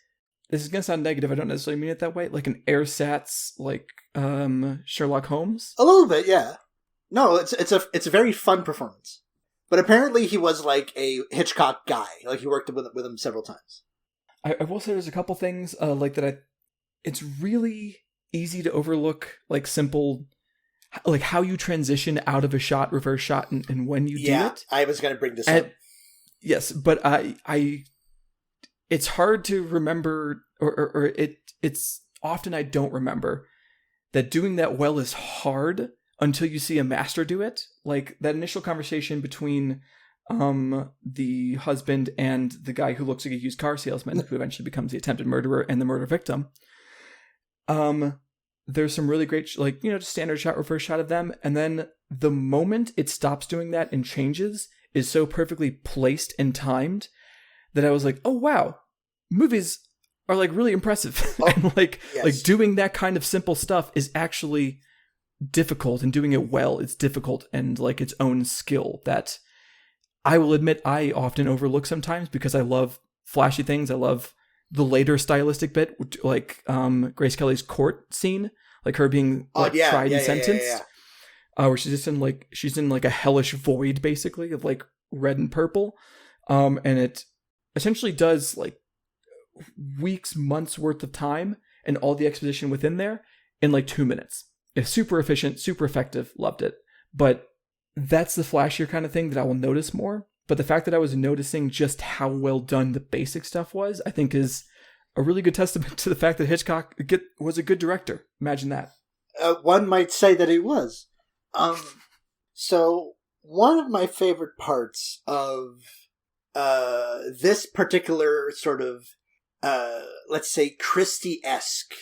is going to sound negative. I don't necessarily mean it that way. Like an ersatz, like Sherlock Holmes. A little bit, yeah. No, it's a very fun performance. But apparently he was like a Hitchcock guy. Like he worked with him several times. I will say there's a couple things it's really easy to overlook, like simple, like how you transition out of a shot, reverse shot, and when you do it. I was going to bring this up. Yes, but it's hard to remember, or it's often I don't remember that doing that well is hard until you see a master do it. Like that initial conversation between the husband and the guy who looks like a used car salesman, who eventually becomes the attempted murderer and the murder victim. There's some really great, just standard shot, reverse shot of them. And then the moment it stops doing that and changes is so perfectly placed and timed that I was like, oh, wow, movies are like really impressive. Oh, and like doing that kind of simple stuff is actually difficult, and doing it well, it's difficult and like its own skill that I will admit I often overlook sometimes because I love flashy things. I love the later stylistic bit, like Grace Kelly's court scene, like her being tried and sentenced, where she's in like a hellish void, basically, of like red and purple, and it essentially does like weeks, months worth of time and all the exposition within there in like 2 minutes. It's super efficient, super effective. Loved it. But that's the flashier kind of thing that I will notice more. But the fact that I was noticing just how well done the basic stuff was, I think is a really good testament to the fact that Hitchcock was a good director. Imagine that. One might say that he was. So one of my favorite parts of this particular sort of, let's say, Christie-esque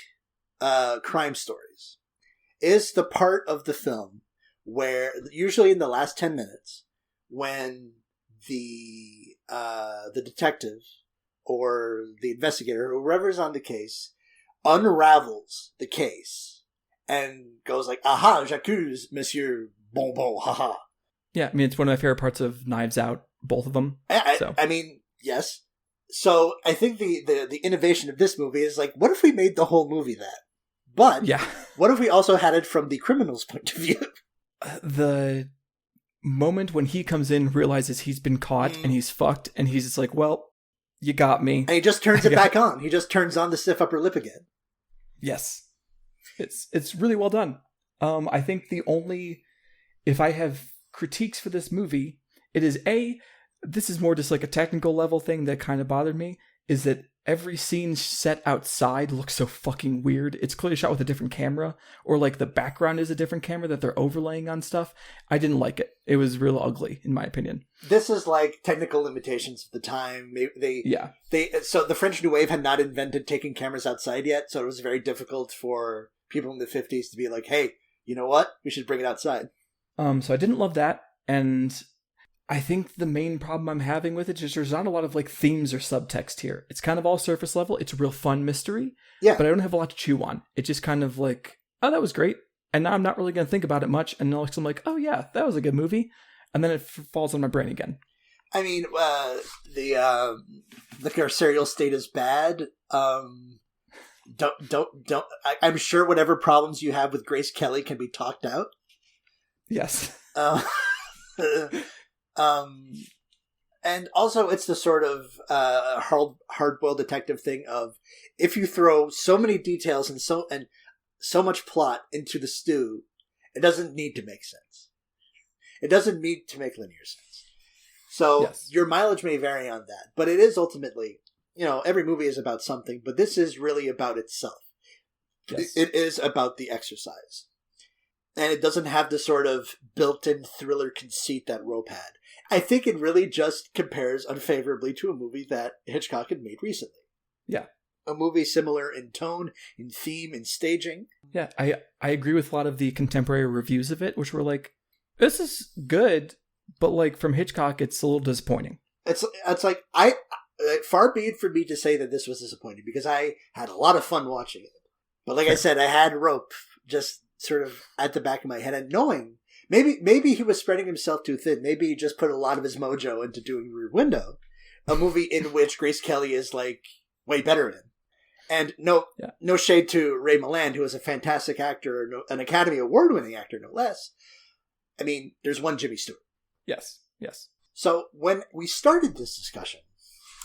crime stories is the part of the film where, usually in the last 10 minutes, when the detective or the investigator, whoever's on the case, unravels the case and goes like, "Aha, j'accuse, monsieur Bonbon, haha." Yeah, I mean, it's one of my favorite parts of Knives Out, both of them. I mean, yes. So I think the innovation of this movie is like, what if we made the whole movie that? But what if we also had it from the criminal's point of view? The moment when he comes in, realizes he's been caught and he's fucked, and he's just like, well, you got me. And he just turns it back on. He just turns on the stiff upper lip again. Yes. It's really well done. I think if I have critiques for this movie, it is this is more just like a technical level thing that kind of bothered me, is that every scene set outside looks so fucking weird. It's clearly shot with a different camera, or like the background is a different camera that they're overlaying on stuff. I didn't like it. It was real ugly, in my opinion. This is like technical limitations of the time. So the French New Wave had not invented taking cameras outside yet, so it was very difficult for people in the 50s to be like, hey, you know what? We should bring it outside. So I didn't love that, and I think the main problem I'm having with it is there's not a lot of like themes or subtext here. It's kind of all surface level. It's a real fun mystery, but I don't have a lot to chew on. It's just kind of like, oh, that was great, and now I'm not really going to think about it much, and then I'm like, oh yeah, that was a good movie, and then it falls on my brain again. I mean, the carceral state is bad. Don't. I'm sure whatever problems you have with Grace Kelly can be talked out. Yes. And also it's the sort of hard-boiled detective thing of, if you throw so many details and so much plot into the stew, it doesn't need to make sense. It doesn't need to make linear sense. So your mileage may vary on that, but it is ultimately, every movie is about something, but this is really about itself. Yes. It is about the exercise. And it doesn't have the sort of built-in thriller conceit that Rope had. I think it really just compares unfavorably to a movie that Hitchcock had made recently. Yeah. A movie similar in tone, in theme, in staging. Yeah, I agree with a lot of the contemporary reviews of it, which were like, this is good, but like from Hitchcock, it's a little disappointing. It's like, far be it for me to say that this was disappointing, because I had a lot of fun watching it. But like I said, I had Rope just sort of at the back of my head, and knowing maybe he was spreading himself too thin. Maybe he just put a lot of his mojo into doing Rear Window, a movie in which Grace Kelly is like way better in. And no shade to Ray Milland, who is a fantastic actor, an Academy Award-winning actor, no less. I mean, there's one Jimmy Stewart. Yes. So when we started this discussion,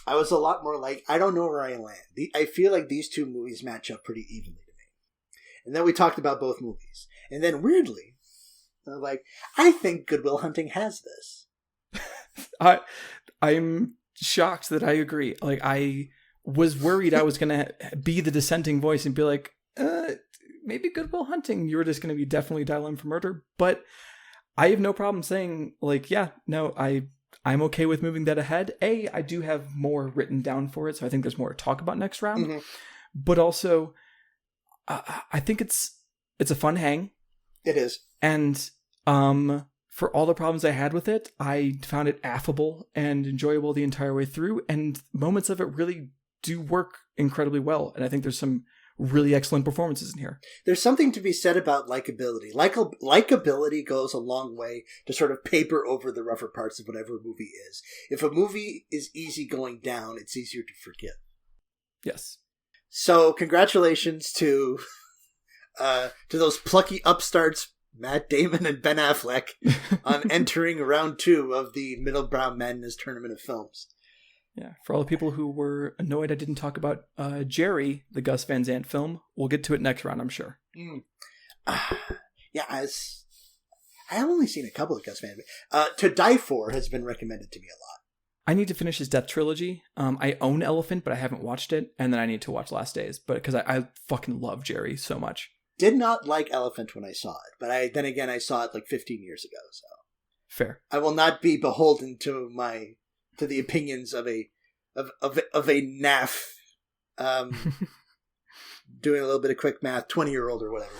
I was a lot more like, I don't know where I land. I feel like these two movies match up pretty evenly. And then we talked about both movies. And then weirdly, I'm like, I think Good Will Hunting has this. I'm shocked that I agree. Like, I was worried I was going to be the dissenting voice and be like, maybe Good Will Hunting, you're just going to be definitely Dial M for Murder. But I have no problem saying, like, yeah, no, I'm okay with moving that ahead. I do have more written down for it, so I think there's more to talk about next round. Mm-hmm. But also, I think it's a fun hang. It is. And for all the problems I had with it, I found it affable and enjoyable the entire way through. And moments of it really do work incredibly well. And I think there's some really excellent performances in here. There's something to be said about likability. Likability goes a long way to sort of paper over the rougher parts of whatever a movie is. If a movie is easy going down, it's easier to forgive. Yes. So congratulations to those plucky upstarts, Matt Damon and Ben Affleck, on entering round 2 of the Middlebrow Madness Tournament of Films. Yeah, for all the people who were annoyed I didn't talk about Jerry, the Gus Van Sant film, we'll get to it next round, I'm sure. Yeah, I have only seen a couple of Gus Van Sant. To Die For has been recommended to me a lot. I need to finish his Death Trilogy. I own Elephant, but I haven't watched it, and then I need to watch Last Days, but because I fucking love Jerry so much. Did not like Elephant when I saw it, but then again I saw it like 15 years ago, so fair. I will not be beholden to the opinions of a naff doing a little bit of quick math, 20-year-old or whatever.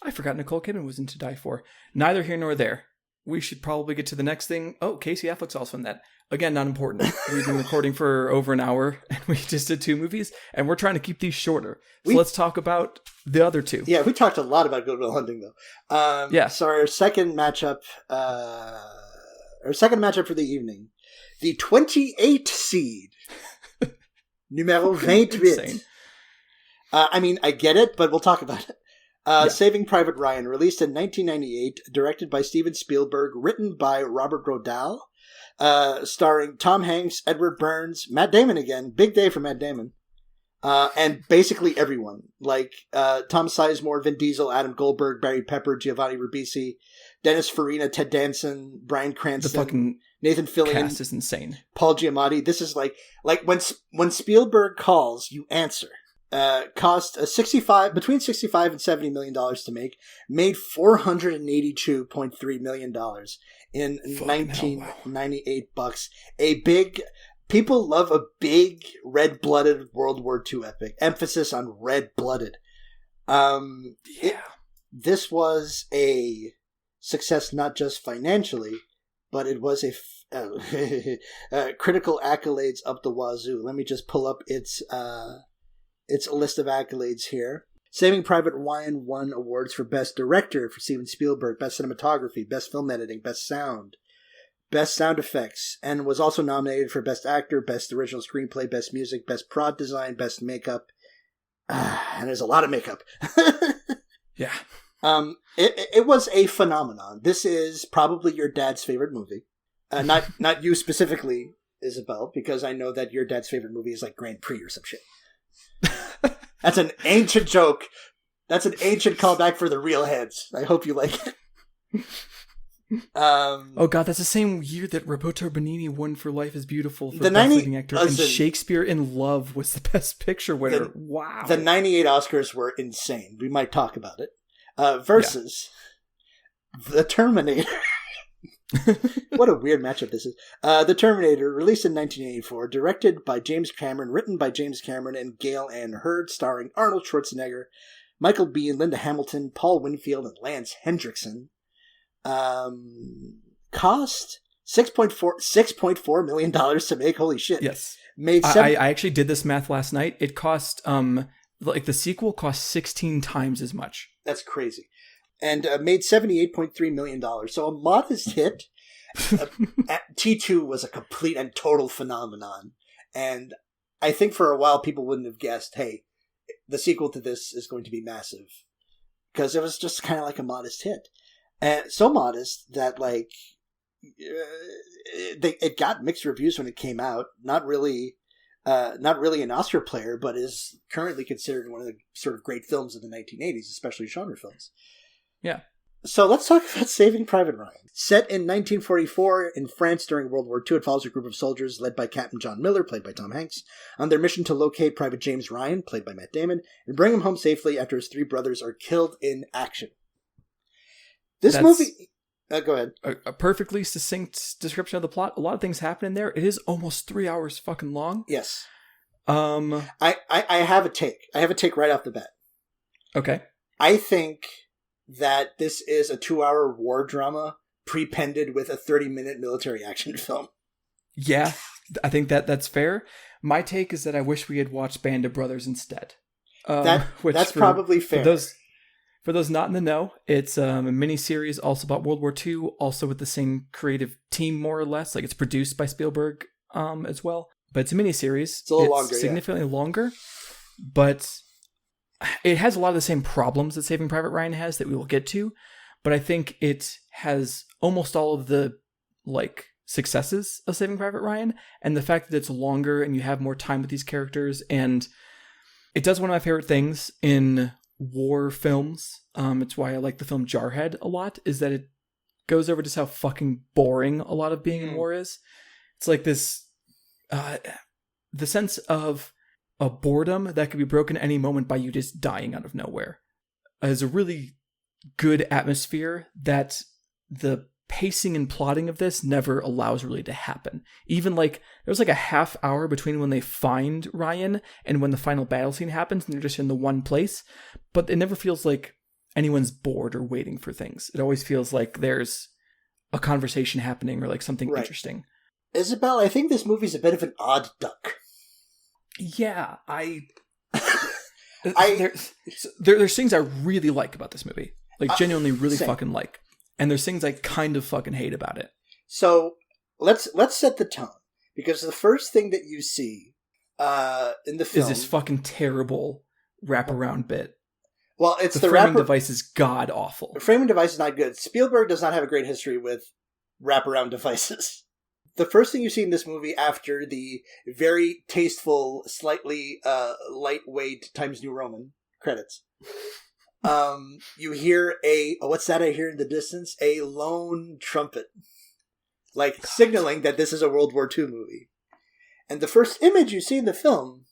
I forgot Nicole Kidman was in To Die For. Neither here nor there. We should probably get to the next thing. Oh, Casey Affleck's also in that. Again, not important. We've been recording for over an hour, and we just did 2 movies, and we're trying to keep these shorter. So let's talk about the other 2. Yeah, we talked a lot about Good Will Hunting, though. Yeah. So our second matchup for the evening, the 28 seed, numero 28. I mean, I get it, but we'll talk about it. Saving Private Ryan, released in 1998, directed by Steven Spielberg, written by Robert Rodal, starring Tom Hanks, Edward Burns, Matt Damon again, big day for Matt Damon, and basically everyone, like Tom Sizemore, Vin Diesel, Adam Goldberg, Barry Pepper, Giovanni Ribisi, Dennis Farina, Ted Danson, Bryan Cranston, the fucking Nathan Fillion, cast is insane. Paul Giamatti. This is like when Spielberg calls, you answer. Cost between $65 and $70 million to make, made $482.3 million in 1998 bucks. People love a big red-blooded World War II epic. Emphasis on red-blooded. This was a success not just financially, but it was a critical accolades up the wazoo. Let me just pull up its a list of accolades here. Saving Private Ryan won awards for Best Director for Steven Spielberg, Best Cinematography, Best Film Editing, Best Sound Effects, and was also nominated for Best Actor, Best Original Screenplay, Best Music, Best Prod Design, Best Makeup. And there's a lot of makeup. Yeah. It was a phenomenon. This is probably your dad's favorite movie. Not you specifically, Isabelle, because I know that your dad's favorite movie is like Grand Prix or some shit. That's an ancient joke. That's an ancient callback for the real heads. I hope you like it. Oh god, that's the same year that Roberto Benigni won for Life is Beautiful for the Best Leading Actor, and Shakespeare in Love was the Best Picture winner. Wow. The 98 Oscars were insane. We might talk about it. Versus The Terminator. What a weird matchup this is. The Terminator, released in 1984, directed by James Cameron, written by James Cameron and Gail Ann Hurd, starring Arnold Schwarzenegger, Michael Biehn, Linda Hamilton, Paul Winfield, and Lance Hendrickson. Cost $6.4 million to make. Holy shit. Yes. I actually did this math last night. It cost, the sequel cost 16 times as much. That's crazy. And made $78.3 million. So a modest hit. T2 was a complete and total phenomenon. And I think for a while people wouldn't have guessed, hey, the sequel to this is going to be massive. Because it was just kind of like a modest hit. And so modest that it got mixed reviews when it came out. Not really an Oscar player, but is currently considered one of the sort of great films of the 1980s, especially genre films. Yeah. So let's talk about Saving Private Ryan. Set in 1944 in France during World War II, it follows a group of soldiers led by Captain John Miller, played by Tom Hanks, on their mission to locate Private James Ryan, played by Matt Damon, and bring him home safely after his 3 brothers are killed in action. This movie... go ahead. A perfectly succinct description of the plot. A lot of things happen in there. It is almost 3 hours fucking long. Yes. I have a take. I have a take right off the bat. Okay. I think that this is a 2-hour war drama prepended with a 30-minute military action film. Yeah, I think that's fair. My take is that I wish we had watched Band of Brothers instead. That's probably fair. For those not in the know, it's a mini-series also about World War II, also with the same creative team, more or less. Like, it's produced by Spielberg as well. But it's a mini-series. It's a little longer, significantly longer. But it has a lot of the same problems that Saving Private Ryan has that we will get to. But I think it has almost all of the, like, successes of Saving Private Ryan. And the fact that it's longer and you have more time with these characters. And it does one of my favorite things in war films. It's why I like the film Jarhead a lot, is that it goes over just how fucking boring a lot of being in war is. It's like this, the sense of a boredom that could be broken at any moment by you just dying out of nowhere. Is a really good atmosphere that the pacing and plotting of this never allows really to happen. Even like, there's like a half hour between when they find Ryan and when the final battle scene happens, and they're just in the one place. But it never feels like anyone's bored or waiting for things. It always feels like there's a conversation happening or like something interesting. Isabelle, I think this movie's a bit of an odd duck. Yeah, there's things I really like about this movie. Like, genuinely really fucking like. And there's things I kind of fucking hate about it. So let's set the tone, because the first thing that you see in the film is this fucking terrible wraparound bit. Well, it's the framing device is god awful. The framing device is not good. Spielberg does not have a great history with wraparound devices. The first thing you see in this movie, after the very tasteful, slightly lightweight Times New Roman credits, you hear what's that I hear in the distance? A lone trumpet. Like, signaling that this is a World War II movie. And the first image you see in the film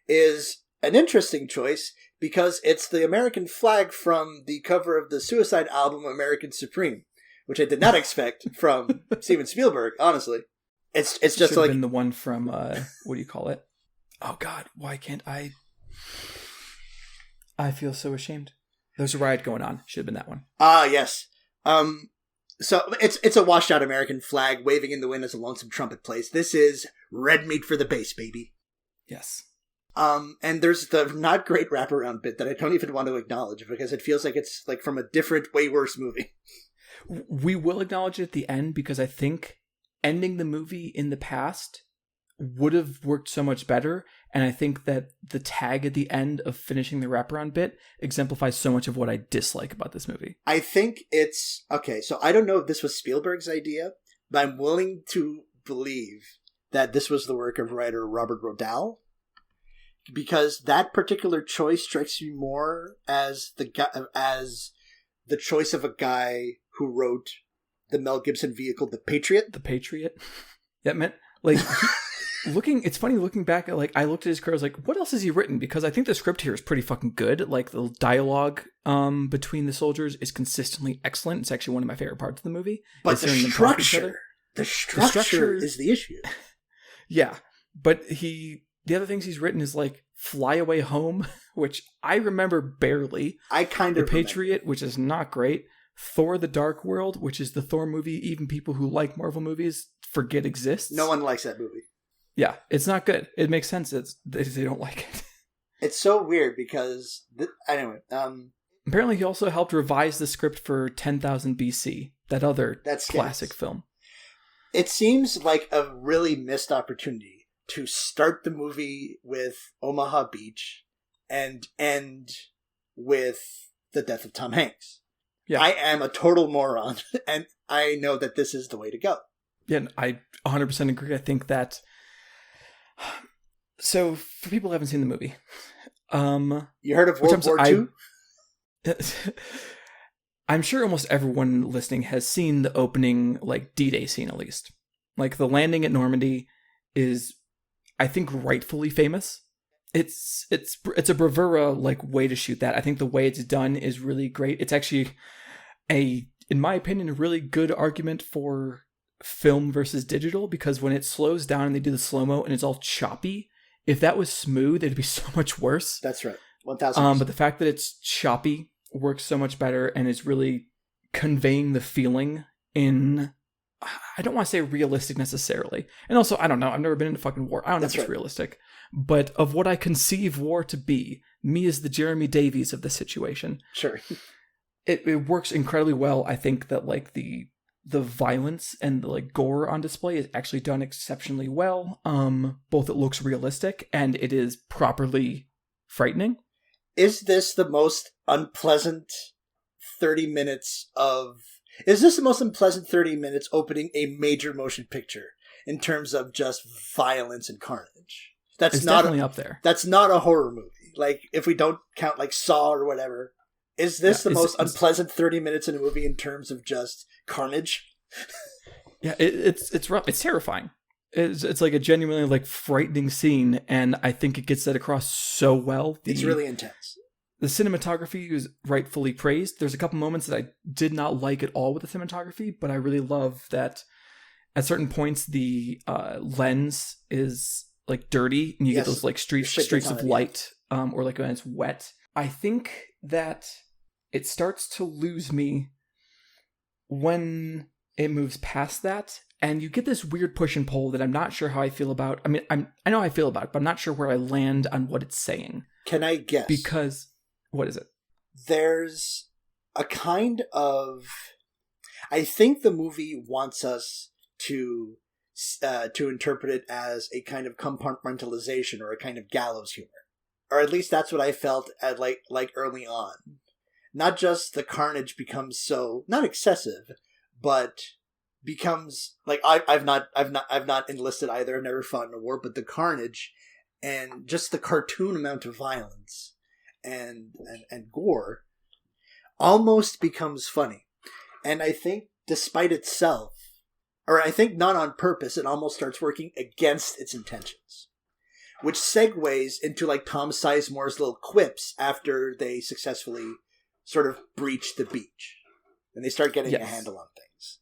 is an interesting choice, because it's the American flag from the cover of the Suicide album American Supreme, which I did not expect from Steven Spielberg, honestly. It's just like... been the one from, what do you call it? Oh God, why can't I feel so ashamed. There's a riot going on. Should have been that one. Ah, yes. So it's a washed out American flag waving in the wind as a lonesome trumpet plays. This is red meat for the base, baby. Yes. And there's the not great wraparound bit that I don't even want to acknowledge, because it feels like it's like from a different, way worse movie. We will acknowledge it at the end, because I think ending the movie in the past would have worked so much better. And I think that the tag at the end of finishing the wraparound bit exemplifies so much of what I dislike about this movie. I think it's... Okay, so I don't know if this was Spielberg's idea, but I'm willing to believe that this was the work of writer Robert Rodal, because that particular choice strikes me more as the choice of a guy who wrote the Mel Gibson vehicle, The Patriot. The Patriot? That meant, like... It's funny looking back at, like, I looked at his career, I was like, what else has he written? Because I think the script here is pretty fucking good. Like, the dialogue between the soldiers is consistently excellent. It's actually one of my favorite parts of the movie. But the structure is the issue. Yeah. But the other things he's written is, like, Fly Away Home, which I remember barely. I kind of The Patriot, which is not great. Thor: The Dark World, which is the Thor movie even people who like Marvel movies forget exists. No one likes that movie. Yeah, it's not good. It makes sense that they don't like it. It's so weird because... Anyway. Apparently he also helped revise the script for 10,000 BC, that other classic film. It seems like a really missed opportunity to start the movie with Omaha Beach and end with the death of Tom Hanks. Yeah. I am a total moron, and I know that this is the way to go. Yeah, I 100% agree. I think that... So, for people who haven't seen the movie... you heard of World War II? I'm sure almost everyone listening has seen the opening, like, D-Day scene, at least. Like, the landing at Normandy is, I think, rightfully famous. It's a bravura, like, way to shoot that. I think the way it's done is really great. It's actually in my opinion, a really good argument for film versus digital, because when it slows down and they do the slow-mo and it's all choppy, if that was smooth, it'd be so much worse. That's right. 1,000%. But the fact that it's choppy works so much better and is really conveying the feeling in I don't want to say realistic necessarily. And also, I don't know. I've never been in a fucking war. I don't know if it's realistic. But of what I conceive war to be, me as the Jeremy Davies of the situation. Sure. It works incredibly well. I think that like the violence and the like gore on display is actually done exceptionally well. Both it looks realistic and it is properly frightening. Is this the most unpleasant 30 minutes of... Is this the most unpleasant 30 minutes opening a major motion picture in terms of just violence and carnage? It's definitely up there. That's not a horror movie. Like, if we don't count like Saw or whatever, is this the most unpleasant 30 minutes in a movie in terms of just carnage? Yeah, it's rough. It's terrifying. It's like a genuinely like frightening scene, and I think it gets that across so well. It's really intense. The cinematography is rightfully praised. There's a couple moments that I did not like at all with the cinematography, but I really love that at certain points the lens is like dirty, and you get those like streaks of light, or like when it's wet. I think that it starts to lose me when it moves past that, and you get this weird push and pull that I'm not sure how I feel about. I mean, I know how I feel about it, but I'm not sure where I land on what it's saying. Can I guess? Because what is it? There's a kind of... I think the movie wants us to interpret it as a kind of compartmentalization or a kind of gallows humor. Or at least that's what I felt at like early on. Not just the carnage becomes so, not excessive, but becomes like I've not enlisted either. I've never fought in a war, but the carnage and just the cartoon amount of violence and gore almost becomes funny. And I think despite itself, or I think not on purpose, it almost starts working against its intentions, which segues into like Tom Sizemore's little quips after they successfully sort of breach the beach and they start getting a handle on things.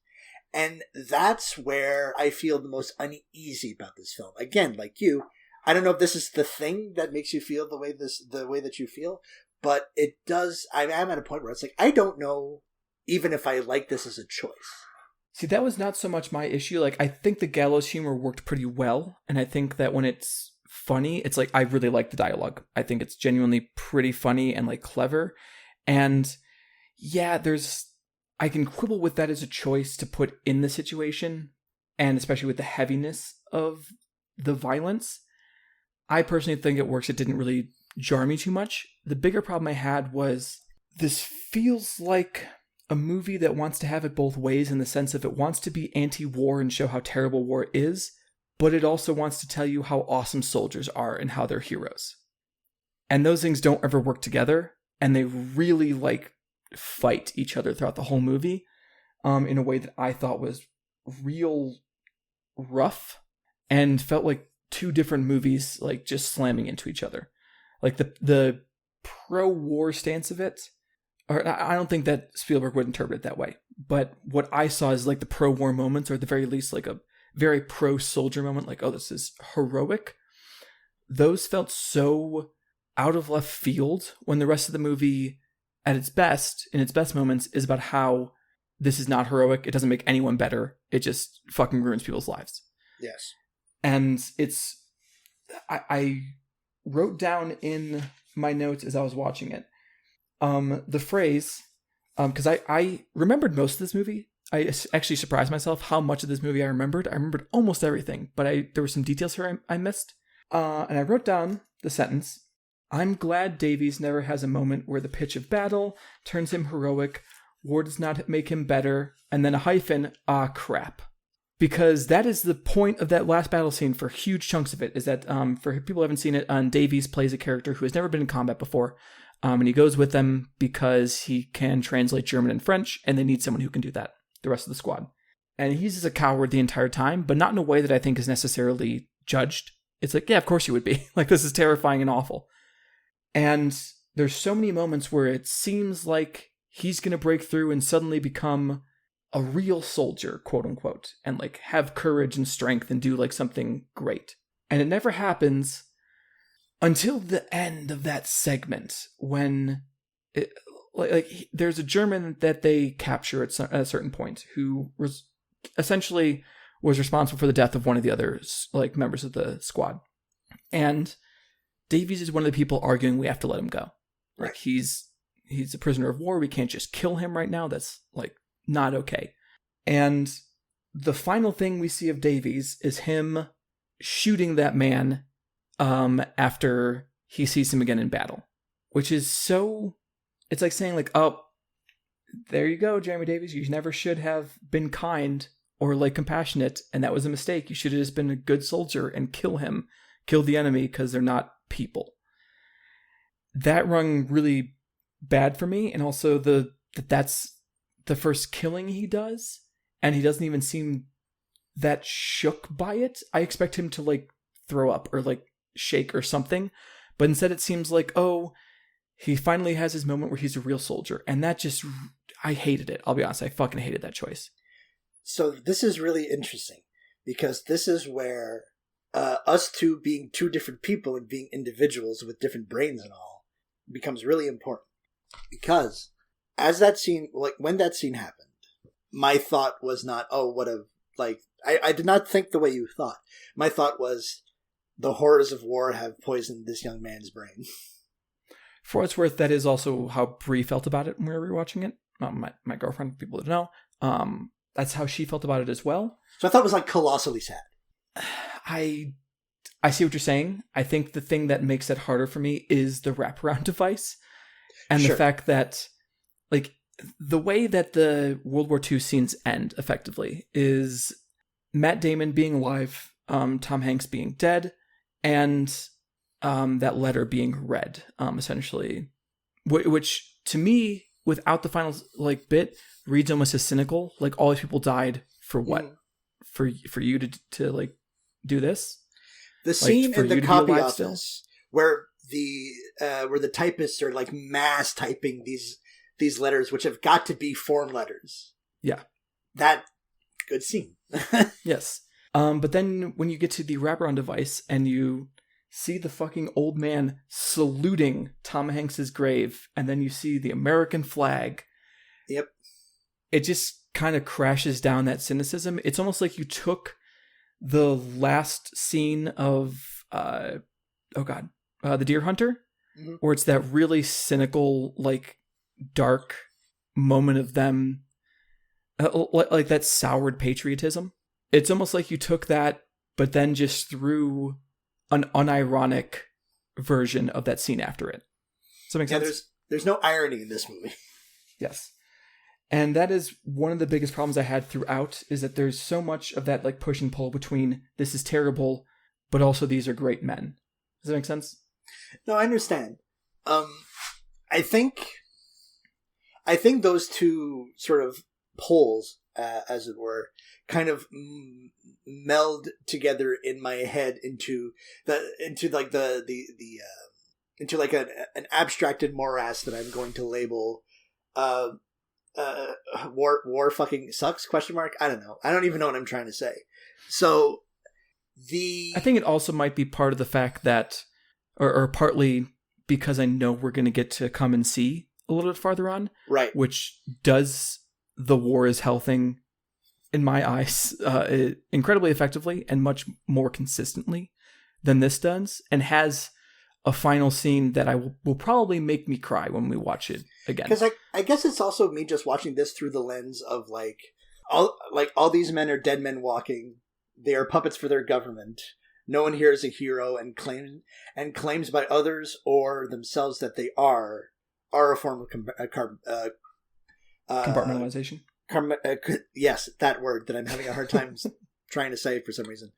And that's where I feel the most uneasy about this film. Again, like you, I don't know if this is the thing that makes you feel the way that you feel, but it does. I am at a point where it's like, I don't know even if I like this as a choice. See, that was not so much my issue. Like, I think the gallows humor worked pretty well, and I think that when it's funny, it's like, I really like the dialogue. I think it's genuinely pretty funny and like clever. And yeah, I can quibble with that as a choice to put in the situation, and especially with the heaviness of the violence. I personally think it works. It didn't really jar me too much. The bigger problem I had was this feels like a movie that wants to have it both ways, in the sense of it wants to be anti-war and show how terrible war is, but it also wants to tell you how awesome soldiers are and how they're heroes. And those things don't ever work together, and they really like fight each other throughout the whole movie in a way that I thought was real rough and felt like two different movies like just slamming into each other. Like the pro-war stance of it, or I don't think that Spielberg would interpret it that way, but what I saw is like the pro-war moments, or at the very least like a very pro-soldier moment, like, oh, this is heroic. Those felt so out of left field when the rest of the movie in its best moments is about how this is not heroic. It doesn't make anyone better. It just fucking ruins people's lives. Yes. And I wrote down in my notes as I was watching it, the phrase, because I remembered most of this movie. I actually surprised myself how much of this movie I remembered. I remembered almost everything, but there were some details here I missed. And I wrote down the sentence, "I'm glad Davies never has a moment where the pitch of battle turns him heroic. War does not make him better." And then a hyphen, "ah, crap." Because that is the point of that last battle scene for huge chunks of it, is that, for people who haven't seen it, Davies plays a character who has never been in combat before. And he goes with them because he can translate German and French, and they need someone who can do that, the rest of the squad. And he's just a coward the entire time, but not in a way that I think is necessarily judged. It's like, yeah, of course you would be. Like, this is terrifying and awful. And there's so many moments where it seems like he's going to break through and suddenly become a real soldier, quote unquote, and like have courage and strength and do like something great. And it never happens until the end of that segment, when there's a German that they capture at a certain point who essentially was responsible for the death of one of the other like members of the squad. And Davies is one of the people arguing we have to let him go. Like he's a prisoner of war. We can't just kill him right now. That's like not okay. And the final thing we see of Davies is him shooting that man after he sees him again in battle, which is so, it's like saying like, oh, there you go, Jeremy Davies. You never should have been kind or like compassionate. And that was a mistake. You should have just been a good soldier and kill the enemy because they're not people. That rung really bad for me. And also that's the first killing he does. And he doesn't even seem that shook by it. I expect him to like throw up or like shake or something. But instead it seems like, oh, he finally has his moment where he's a real soldier. And that just, I hated it. I'll be honest. I fucking hated that choice. So this is really interesting because this is where us two being two different people and being individuals with different brains and all becomes really important. Because as that scene, like when that scene happened, my thought was not, oh, what a, like, I did not think the way you thought. My thought was the horrors of war have poisoned this young man's brain. For what it's worth, that is also how Bree felt about it when we were rewatching it. My girlfriend, people that know, that's how she felt about it as well. So I thought it was like colossally sad. I see what you're saying. I think the thing that makes it harder for me is the wraparound device. And the fact that, like, the way that the World War II scenes end, effectively, is Matt Damon being alive, Tom Hanks being dead, and that letter being read, essentially. Which, to me, without the final, like, bit, reads almost as cynical. Like, all these people died for what? For you to like, do this? The scene in the copy office where the typists are like mass typing these letters, which have got to be form letters. Yeah. That good scene. Yes. But then when you get to the wraparound device and you see the fucking old man saluting Tom Hanks's grave, and then you see the American flag. Yep. It just kind of crashes down that cynicism. It's almost like you took the last scene of The Deer Hunter, where it's that really cynical, like, dark moment of them, like that soured patriotism. It's almost like you took that, but then just threw an unironic version of that scene after it. Does that make sense? There's no irony in this movie. Yes. And that is one of the biggest problems I had throughout, is that there's so much of that like push and pull between this is terrible, but also these are great men. Does that make sense? No, I understand. I think those two sort of poles, as it were, kind of meld together in my head into an abstracted morass that I'm going to label war fucking sucks ? I don't know. I don't even know what I'm trying to say. So I think it also might be part of the fact that, or partly because I know we're going to get to come and see a little bit farther on, right? Which does the war is hell thing, in my eyes, incredibly effectively and much more consistently than this does, and has a final scene that will probably make me cry when we watch it again. Because I guess it's also me just watching this through the lens of all these men are dead men walking. They are puppets for their government. No one here is a hero, and claims by others or themselves that they are a form of compartmentalization. Yes, that word that I'm having a hard time trying to say for some reason.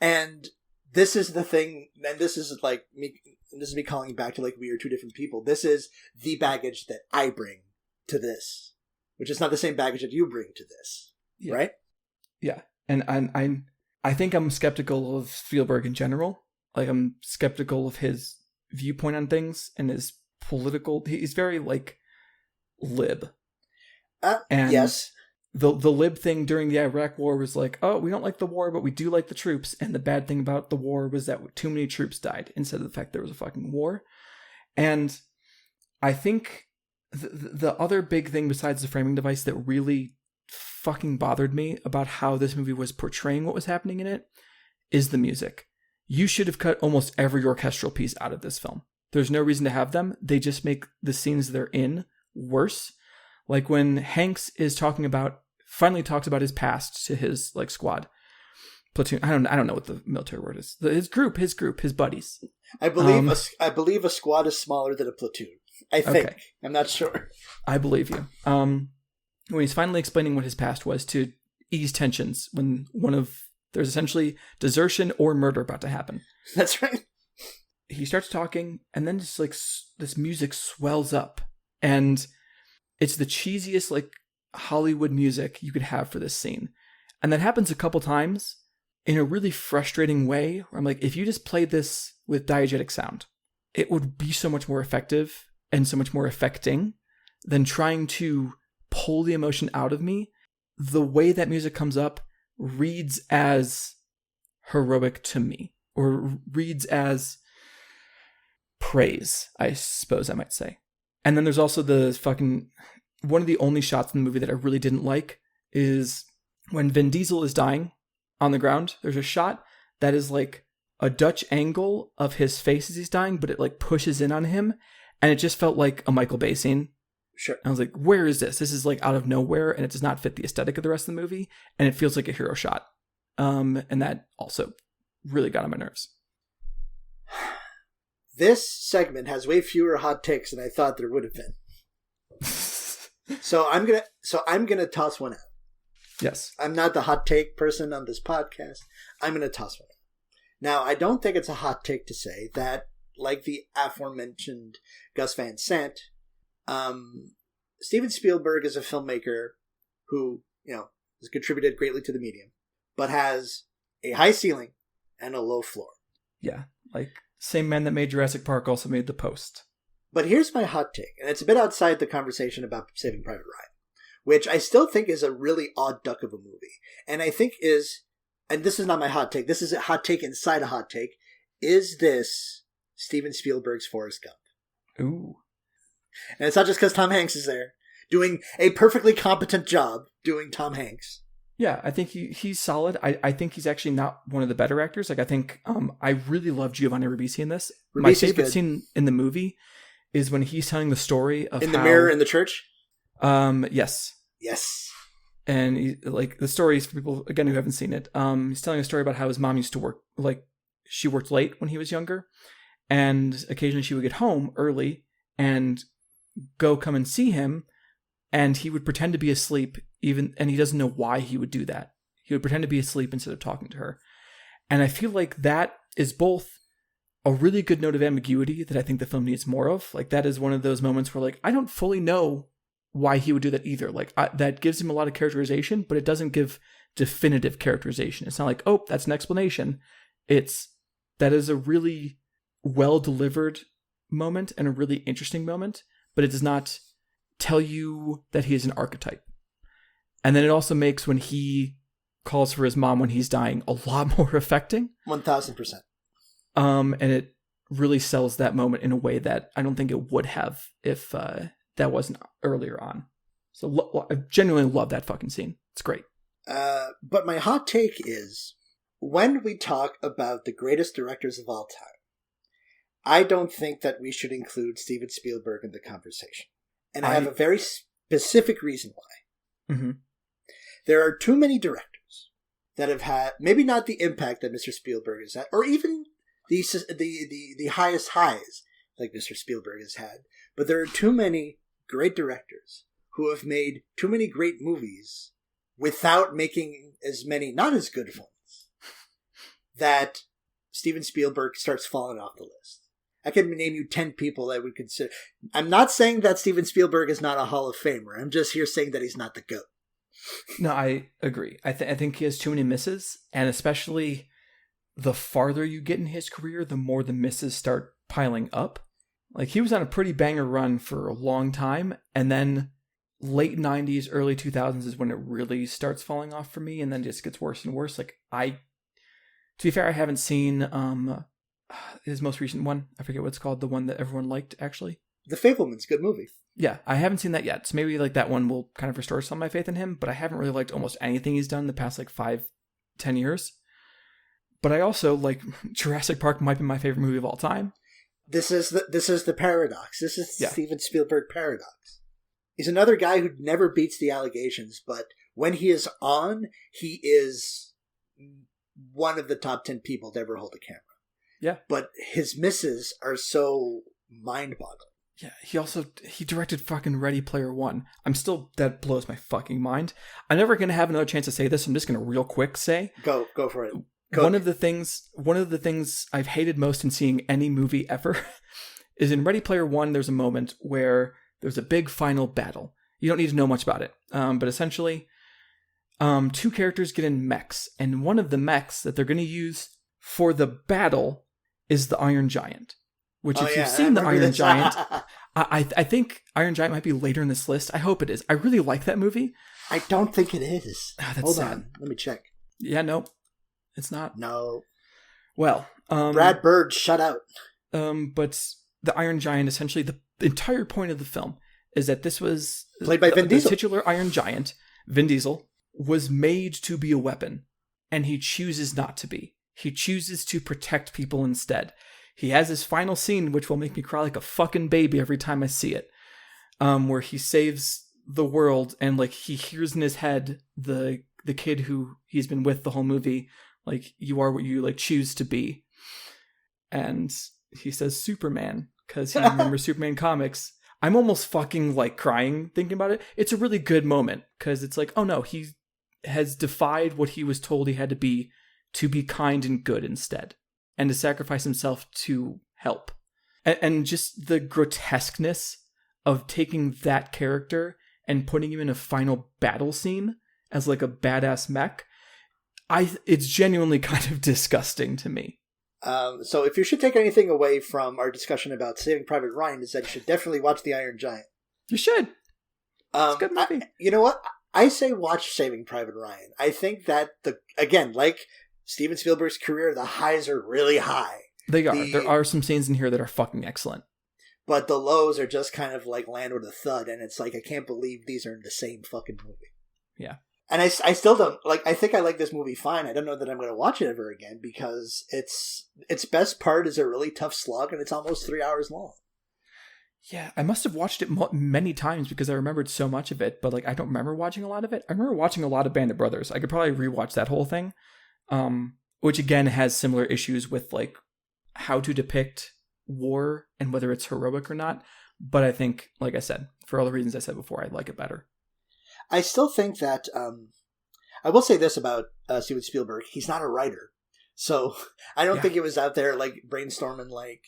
And this is the thing, and this is like me. This is me calling back to like we are two different people. This is the baggage that I bring to this, which is not the same baggage that you bring to this, right? Yeah, and I think I'm skeptical of Spielberg in general. Like, I'm skeptical of his viewpoint on things and his political. He's very like lib. And yes. The lib thing during the Iraq War was like, oh, we don't like the war, but we do like the troops. And the bad thing about the war was that too many troops died instead of the fact there was a fucking war. And I think the other big thing besides the framing device that really fucking bothered me about how this movie was portraying what was happening in it is the music. You should have cut almost every orchestral piece out of this film. There's no reason to have them. They just make the scenes they're in worse. Like when Hanks is finally talks about his past to his like squad. Platoon. I don't know what the military word is. His group, his buddies. I believe a squad is smaller than a platoon. I think. Okay. I'm not sure. I believe you. When he's finally explaining what his past was to ease tensions when there's essentially desertion or murder about to happen. That's right. He starts talking, and then just like this music swells up, and it's the cheesiest like Hollywood music you could have for this scene. And that happens a couple times in a really frustrating way where I'm like, if you just played this with diegetic sound, it would be so much more effective and so much more affecting than trying to pull the emotion out of me. The way that music comes up reads as heroic to me, or reads as praise, I suppose I might say. And then there's also one of the only shots in the movie that I really didn't like is when Vin Diesel is dying on the ground. There's a shot that is like a Dutch angle of his face as he's dying, but it like pushes in on him, and it just felt like a Michael Bay scene. Sure. I was like, where is this? This is like out of nowhere, and it does not fit the aesthetic of the rest of the movie, and it feels like a hero shot. And that also really got on my nerves. This segment has way fewer hot takes than I thought there would have been. So I'm gonna toss one out. Yes. I'm not the hot take person on this podcast. I'm gonna toss one out. Now, I don't think it's a hot take to say that, like the aforementioned Gus Van Sant, Steven Spielberg is a filmmaker who, has contributed greatly to the medium, but has a high ceiling and a low floor. Yeah, like same man that made Jurassic Park also made The Post. But here's my hot take, and it's a bit outside the conversation about Saving Private Ryan, which I still think is a really odd duck of a movie. And I think and this is not my hot take, this is a hot take inside a hot take, is this Steven Spielberg's Forrest Gump? Ooh. And it's not just because Tom Hanks is there, doing a perfectly competent job doing Tom Hanks. Yeah, I think he's solid. I think he's actually not one of the better actors. Like, I think I really love Giovanni Ribisi in this. My favorite scene in the movie is when he's telling the story of in the mirror in the church. Yes. And the stories for people again who haven't seen it. He's telling a story about how his mom used to work. Like, she worked late when he was younger, and occasionally she would get home early and come and see him, and he would pretend to be asleep, and he doesn't know why he would do that. He would pretend to be asleep instead of talking to her. And I feel like that is both a really good note of ambiguity that I think the film needs more of. Like, that is one of those moments where, like, I don't fully know why he would do that either. Like, that gives him a lot of characterization, but it doesn't give definitive characterization. It's not like, oh, that's an explanation. That is a really well-delivered moment and a really interesting moment, but it does not tell you that he is an archetype. And then it also makes when he calls for his mom when he's dying a lot more affecting. 1,000%. And it really sells that moment in a way that I don't think it would have if that wasn't earlier on. So I genuinely love that fucking scene. It's great. But my hot take is, when we talk about the greatest directors of all time, I don't think that we should include Steven Spielberg in the conversation. And I have a very specific reason why. Mm-hmm. There are too many directors that have had, maybe not the impact that Mr. Spielberg has had, or even the highest highs like Mr. Spielberg has had, but there are too many great directors who have made too many great movies without making as many not as good ones, that Steven Spielberg starts falling off the list. I can name you 10 people I would consider. I'm not saying that Steven Spielberg is not a Hall of Famer. I'm just here saying that he's not the GOAT. No, I agree. I think he has too many misses, and especially the farther you get in his career, the more the misses start piling up. Like, he was on a pretty banger run for a long time, and then late 90s, early 2000s is when it really starts falling off for me, and then just gets worse and worse. Like, to be fair, I haven't seen his most recent one. I forget what it's called, the one that everyone liked, actually. The Fableman's, good movie. Yeah, I haven't seen that yet. So maybe like that one will kind of restore some of my faith in him, but I haven't really liked almost anything he's done in the past like 5-10 years. But I also like Jurassic Park might be my favorite movie of all time. This is the paradox. This is the Yeah. Steven Spielberg paradox. He's another guy who never beats the allegations, but when he is on, he is one of the top 10 people to ever hold a camera. Yeah. But his misses are so mind-boggling. Yeah, he directed fucking Ready Player One. That blows my fucking mind. I'm never gonna have another chance to say this. I'm just gonna real quick say. Go for it. One of the things I've hated most in seeing any movie ever is in Ready Player One. There's a moment where there's a big final battle. You don't need to know much about it, but essentially, two characters get in mechs, and one of the mechs that they're going to use for the battle is the Iron Giant. Which, if you've seen the Iron Giant, I think Iron Giant might be later in this list. I hope it is. I really like that movie. I don't think it is. Hold sad. on, let me check. Yeah, no, it's not. No. Well, Brad Bird, shut out. But the Iron Giant, essentially, the entire point of the film is that this was played by Vin Diesel. The titular Iron Giant, Vin Diesel, was made to be a weapon, and he chooses not to be. He chooses to protect people instead. He has his final scene, which will make me cry like a fucking baby every time I see it, where he saves the world, and like he hears in his head the kid who he's been with the whole movie, like, you are what you like choose to be, and he says Superman because he remembers Superman comics. I'm almost fucking like crying thinking about it. It's a really good moment because it's like, oh no, he has defied what he was told he had to be kind and good instead, and to sacrifice himself to help. And just the grotesqueness of taking that character and putting him in a final battle scene as like a badass mech, it's genuinely kind of disgusting to me. So if you should take anything away from our discussion about Saving Private Ryan, is that you should definitely watch The Iron Giant. You should. It's a good movie. You know what? I say watch Saving Private Ryan. I think that, like Steven Spielberg's career, the highs are really high. They are. There are some scenes in here that are fucking excellent. But the lows are just kind of like land with a thud, and it's like, I can't believe these are in the same fucking movie. Yeah. And I still don't, like, I think I like this movie fine. I don't know that I'm going to watch it ever again, because its best part is a really tough slog, and it's almost 3 hours long. Yeah, I must have watched it many times because I remembered so much of it, but like I don't remember watching a lot of it. I remember watching a lot of Band of Brothers. I could probably rewatch that whole thing. Which again has similar issues with like how to depict war and whether it's heroic or not. But I think, like I said, for all the reasons I said before, I like it better. I still think that, I will say this about Steven Spielberg, he's not a writer. So I don't think it was out there like brainstorming like,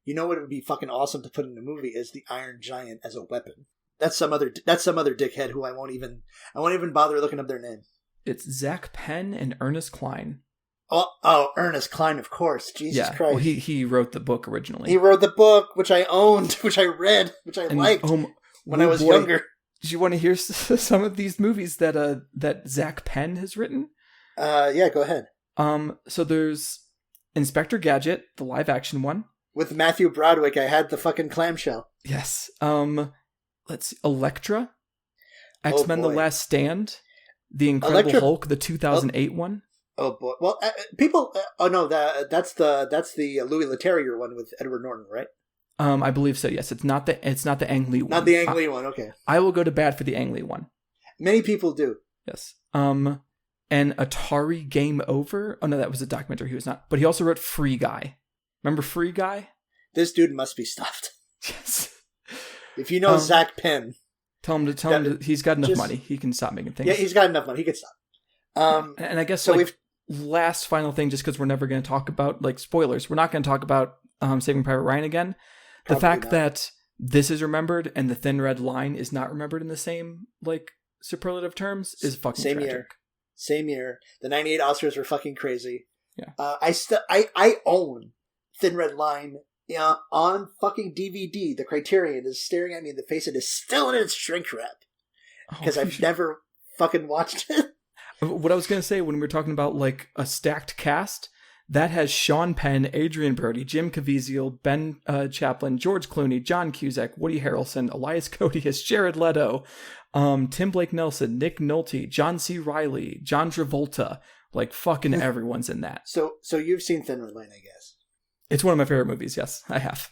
you know what would be fucking awesome to put in a movie is the Iron Giant as a weapon. That's some other dickhead who I won't even bother looking up their name. It's Zach Penn and Ernest Cline. Oh, Ernest Cline, of course. Jesus Christ. Well, he wrote the book originally. He wrote the book, which I owned, which I read, which I liked when I was younger. Did you want to hear some of these movies that Zach Penn has written? Yeah, go ahead. So there's Inspector Gadget, the live action one. With Matthew Broderick, I had the fucking clamshell. Yes. Let's see. Elektra. X-Men The Last Stand. The Incredible Hulk, the 2008 one. Oh boy! Well, people. Oh no, that's the Louis Leterrier one with Edward Norton, right? I believe so. Yes, it's not the Ang Lee one. Not the Ang Lee one. Okay. I will go to bat for the Ang Lee one. Many people do. Yes. And Atari Game Over. Oh no, that was a documentary. He was not, but he also wrote Free Guy. Remember Free Guy? This dude must be stuffed. Yes. If you know Zach Penn, tell him to, he's got enough money. He can stop making things. Yeah, he's got enough money. He can stop. And I guess so. Last final thing, just because we're never going to talk about like spoilers, we're not going to talk about Saving Private Ryan again. The fact that this is remembered and the Thin Red Line is not remembered in the same like superlative terms is fucking tragic. Same year. The '98 Oscars were fucking crazy. Yeah. I own Thin Red Line on fucking DVD. The Criterion is staring at me in the face. It is still in its shrink wrap because I've never fucking watched it. What I was going to say when we were talking about like a stacked cast, That has Sean Penn, Adrian Brody, Jim Caviezel, Ben Chaplin, George Clooney, John Cusack, Woody Harrelson, Elias Koteas, Jared Leto, Tim Blake Nelson, Nick Nolte, John C. Reilly, John Travolta. Like, fucking everyone's in that. So you've seen Thin Red Line, I guess. It's one of my favorite movies, yes, I have.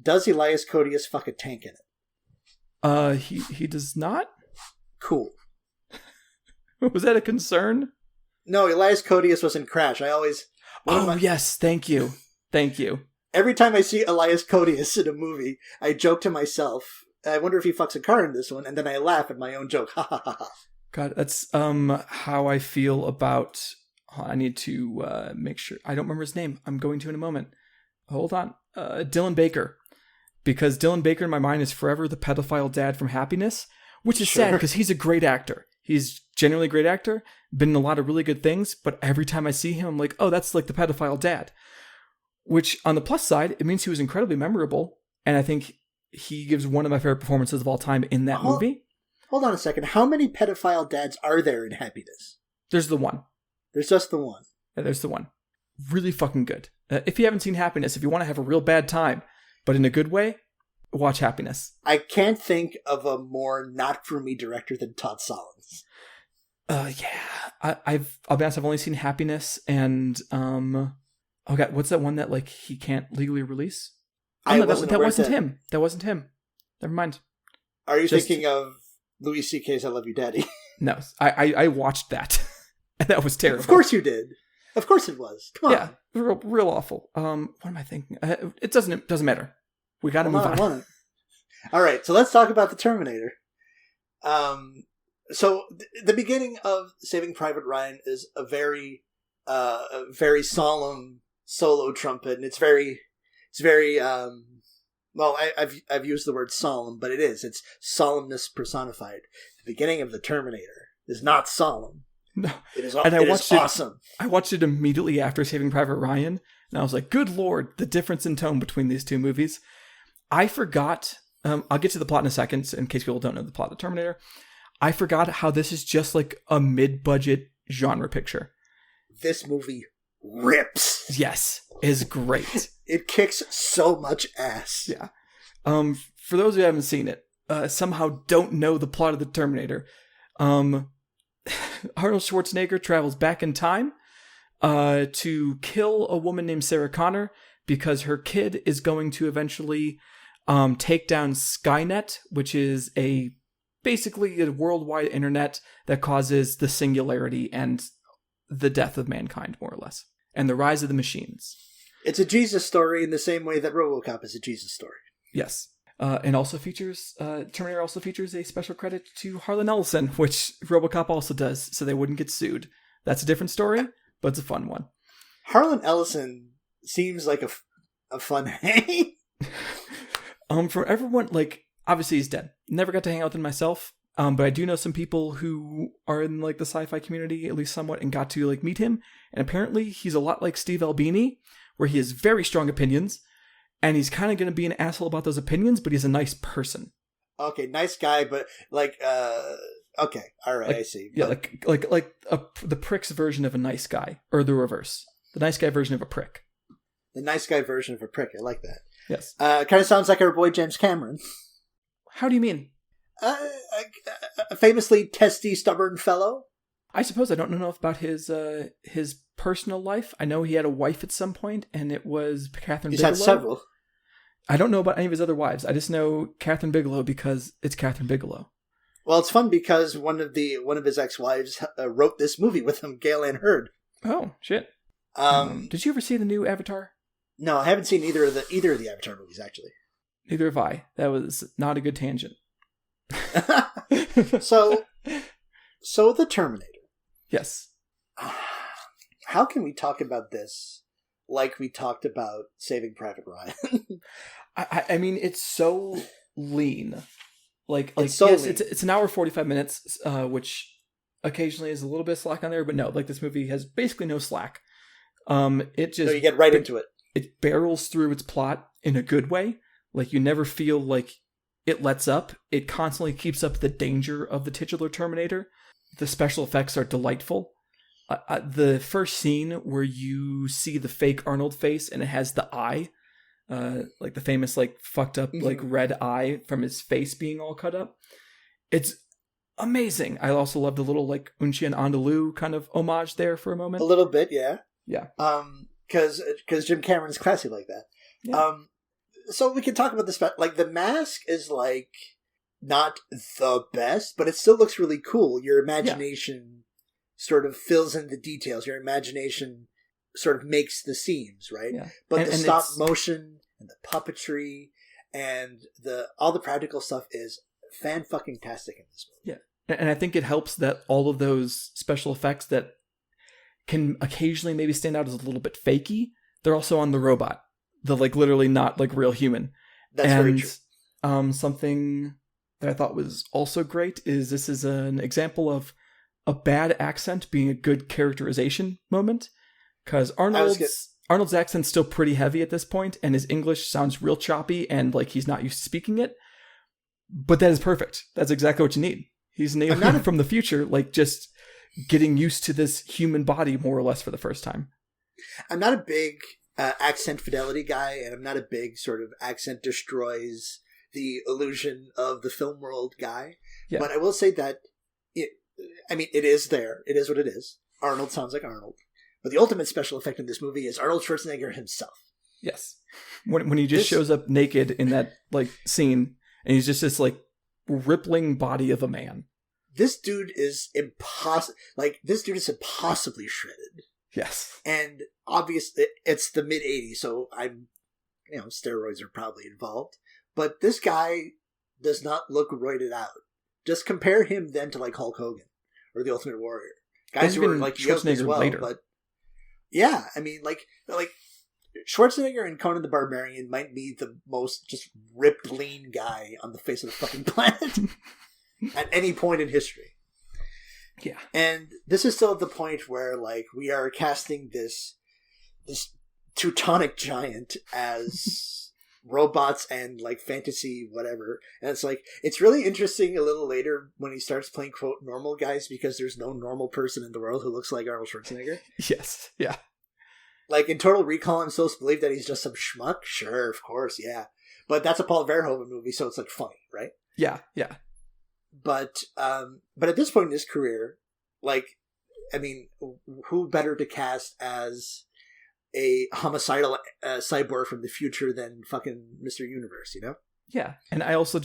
Does Elias Koteas fuck a tank in it? He does not? Cool. Was that a concern? No, Elias Koteas was in Crash. Yes, thank you. Thank you. Every time I see Elias Koteas in a movie, I joke to myself, I wonder if he fucks a car in this one, and then I laugh at my own joke. Ha ha ha ha. God, that's how I feel about... I need to make sure... I don't remember his name. I'm going to in a moment. Hold on. Dylan Baker. Because Dylan Baker in my mind is forever the pedophile dad from Happiness, which is sad because he's a great actor. He's genuinely a great actor, been in a lot of really good things, but every time I see him, I'm like, oh, that's like the pedophile dad. Which, on the plus side, it means he was incredibly memorable, and I think he gives one of my favorite performances of all time in that movie. Hold on a second. How many pedophile dads are there in Happiness? There's the one. There's just the one. Yeah, there's the one. Really fucking good. If you haven't seen Happiness, if you want to have a real bad time, but in a good way, watch Happiness. I can't think of a more not-for-me director than Todd Solondz. Yeah. I'll be honest, I've only seen Happiness and, oh god, what's that one that, like, he can't legally release? Oh, no, that wasn't him. That wasn't him. Never mind. Are you thinking of Louis C.K.'s I Love You, Daddy? No, I watched that. And that was terrible. Of course you did. Of course it was. Come on. Yeah, real awful. What am I thinking? It doesn't matter. We got to move on. All right, so let's talk about the Terminator. So the beginning of Saving Private Ryan is a very solemn solo trumpet, and it's very well, I've used the word solemn, but it's solemnness personified. The beginning of the Terminator is not solemn. No, it is awesome. I watched it immediately after Saving Private Ryan, and I was like, "Good Lord, the difference in tone between these two movies." I forgot. I'll get to the plot in a second, in case people don't know the plot of the Terminator. I forgot how this is just like a mid-budget genre picture. This movie rips. Yes, is great. It kicks so much ass. Yeah. For those who haven't seen it, somehow don't know the plot of the Terminator. Arnold Schwarzenegger travels back in time to kill a woman named Sarah Connor because her kid is going to eventually take down Skynet, which is basically a worldwide internet that causes the singularity and the death of mankind, more or less, and the rise of the machines. It's a Jesus story in the same way that RoboCop is a Jesus story. Yes. And also features, Terminator also features a special credit to Harlan Ellison, which RoboCop also does, so they wouldn't get sued. That's a different story, but it's a fun one. Harlan Ellison seems like a fun hang. For everyone, like, obviously he's dead. Never got to hang out with him myself, but I do know some people who are in, like, the sci-fi community, at least somewhat, and got to, like, meet him. And apparently he's a lot like Steve Albini, where he has very strong opinions, and he's kind of going to be an asshole about those opinions, but he's a nice person. Okay, nice guy, but okay, all right, like, I see. Yeah, like the prick's version of a nice guy, or the reverse. The nice guy version of a prick. The nice guy version of a prick, I like that. Yes. Kind of sounds like our boy James Cameron. How do you mean? A famously testy, stubborn fellow. I suppose I don't know enough about his personal life. I know he had a wife at some point, and it was Catherine Bigelow. He's had several. I don't know about any of his other wives. I just know Catherine Bigelow because it's Catherine Bigelow. Well, it's fun because one of his ex-wives wrote this movie with him, Gail Ann Hurd. Oh, shit. Did you ever see the new Avatar? No, I haven't seen either of the Avatar movies, actually. Neither have I. That was not a good tangent. So the Terminator. Yes. How can we talk about this like we talked about Saving Private Ryan? I mean, it's so lean. It's lean. It's an hour 45 minutes, which occasionally is a little bit slack on there, but no, like this movie has basically no slack. It just you get right into it. It barrels through its plot in a good way. Like you never feel like it lets up. It constantly keeps up the danger of the titular Terminator. The special effects are delightful. The first scene where you see the fake Arnold face and it has the eye, like the famous like fucked up like red eye from his face being all cut up. It's amazing. I also love the little like Unchi and Andalou kind of homage there for a moment. A little bit, yeah. Yeah. Because Jim Cameron's classy like that. Yeah. So we can talk about this. Like the mask is like not the best, but it still looks really cool. Your imagination sort of fills in the details. Your imagination sort of makes the seams, right? Yeah. But the stop motion and the puppetry and all the practical stuff is fan-fucking-tastic in this movie. Yeah. And I think it helps that all of those special effects that can occasionally maybe stand out as a little bit fakey, they're also on the robot. The like literally not like real human. That's very true. Something that I thought was also great is this is an example of a bad accent being a good characterization moment. Because Arnold's accent's still pretty heavy at this point, and his English sounds real choppy and like he's not used to speaking it. But that is perfect. That's exactly what you need. He's an alien from the future, like just getting used to this human body more or less for the first time. I'm not a big accent fidelity guy, and I'm not a big sort of accent destroys the illusion of the film world guy. Yeah. But I will say that it is there. It is what it is. Arnold sounds like Arnold. But the ultimate special effect in this movie is Arnold Schwarzenegger himself. Yes. When he just shows up naked in that like scene, and he's just this like rippling body of a man. This dude is impossible. Like, this dude is impossibly shredded. Yes. And obviously, it's the mid-'80s, so steroids are probably involved. But this guy does not look roided out. Just compare him then to, like, Hulk Hogan or the Ultimate Warrior. Guys who are, like, yoked as well. Later. But, yeah, I mean, like Schwarzenegger and Conan the Barbarian might be the most just ripped, lean guy on the face of the fucking planet. At any point in history. Yeah. And this is still at the point where, like, we are casting this Teutonic giant as robots and, like, fantasy whatever. And it's like, it's really interesting a little later when he starts playing, quote, normal guys, because there's no normal person in the world who looks like Arnold Schwarzenegger. Yes. Yeah. Like, in Total Recall, I'm supposed to believe that he's just some schmuck. Sure, of course, yeah. But that's a Paul Verhoeven movie, so it's, like, funny, right? Yeah, yeah. But at this point in his career, like, I mean, who better to cast as a homicidal cyborg from the future than fucking Mr. Universe, you know? Yeah, and I also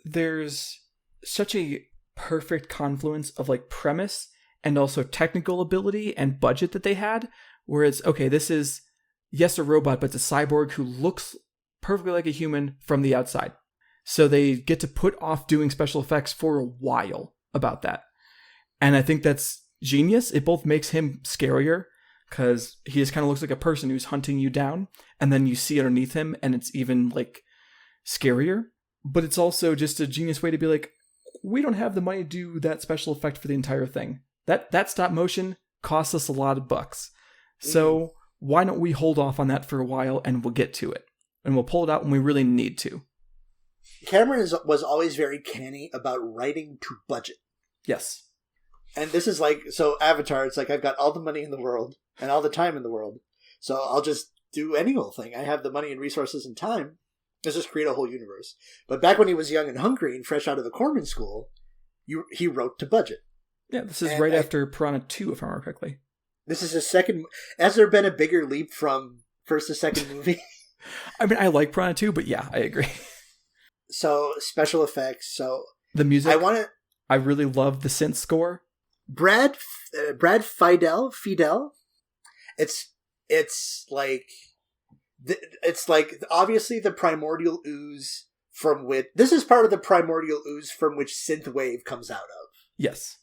there's such a perfect confluence of, like, premise and also technical ability and budget that they had, where it's, okay, this is, yes, a robot, but it's a cyborg who looks perfectly like a human from the outside. So they get to put off doing special effects for a while about that. And I think that's genius. It both makes him scarier, because he just kind of looks like a person who's hunting you down, and then you see underneath him, and it's even, like, scarier. But it's also just a genius way to be like, we don't have the money to do that special effect for the entire thing. That stop motion costs us a lot of bucks. So why don't we hold off on that for a while, and we'll get to it. And we'll pull it out when we really need to. Cameron was always very canny about writing to budget. Yes. And this is like, so Avatar, it's like, I've got all the money in the world and all the time in the world, so I'll just do any old thing. I have the money and resources and time. Let's just create a whole universe. But back when he was young and hungry and fresh out of the Corman School, he wrote to budget. Yeah, this is right after Piranha 2, if I remember correctly. This is his second. Has there been a bigger leap from first to second movie? I mean, I like Piranha 2, but yeah, I agree. So, special effects. So the music. I really love the synth score. Brad Fidel. It's like obviously the primordial ooze from which this is part of the primordial ooze from which synthwave comes out of. Yes.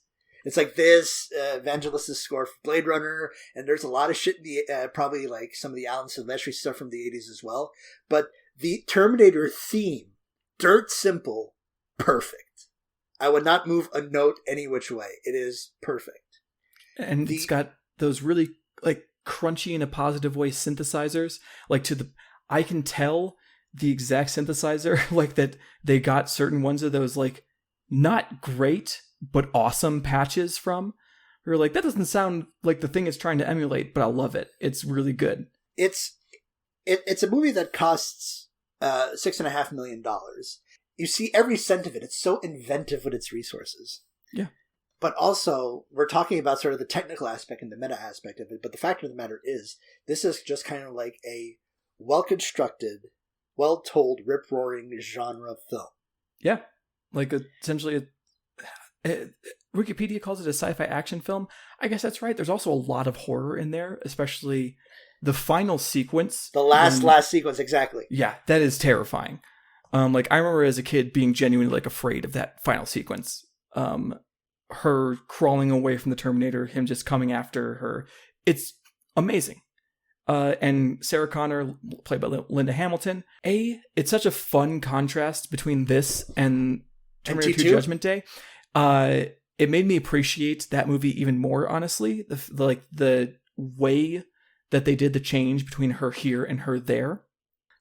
It's like this, Vangelis' score for Blade Runner, and there's a lot of shit in the, probably like some of the Alan Silvestri stuff from the 80s as well. But the Terminator theme, dirt simple, perfect. I would not move a note any which way. It is perfect. And it's got those really, like, crunchy in a positive way synthesizers. Like, I can tell the exact synthesizer, like, that they got certain ones of those, like, not great, but awesome patches from, You're like, that doesn't sound like the thing it's trying to emulate, but I love it. It's really good. It's a movie that costs $6.5 million. You see every cent of it. It's so inventive with its resources. Yeah. But also, we're talking about sort of the technical aspect and the meta aspect of it. But the fact of the matter is, this is just kind of like a well-constructed, well-told, rip-roaring genre film. Yeah. Like, essentially, Wikipedia calls it a sci-fi action film. I guess that's right. There's also a lot of horror in there, especially the final sequence. The last sequence, exactly. Yeah, that is terrifying. Like, I remember as a kid being genuinely, like, afraid of that final sequence. Her crawling away from the Terminator, him just coming after her. It's amazing. And Sarah Connor, played by Linda Hamilton. It's such a fun contrast between this and Terminator 2 Judgment Day. It made me appreciate that movie even more, honestly. The way that they did the change between her here and her there.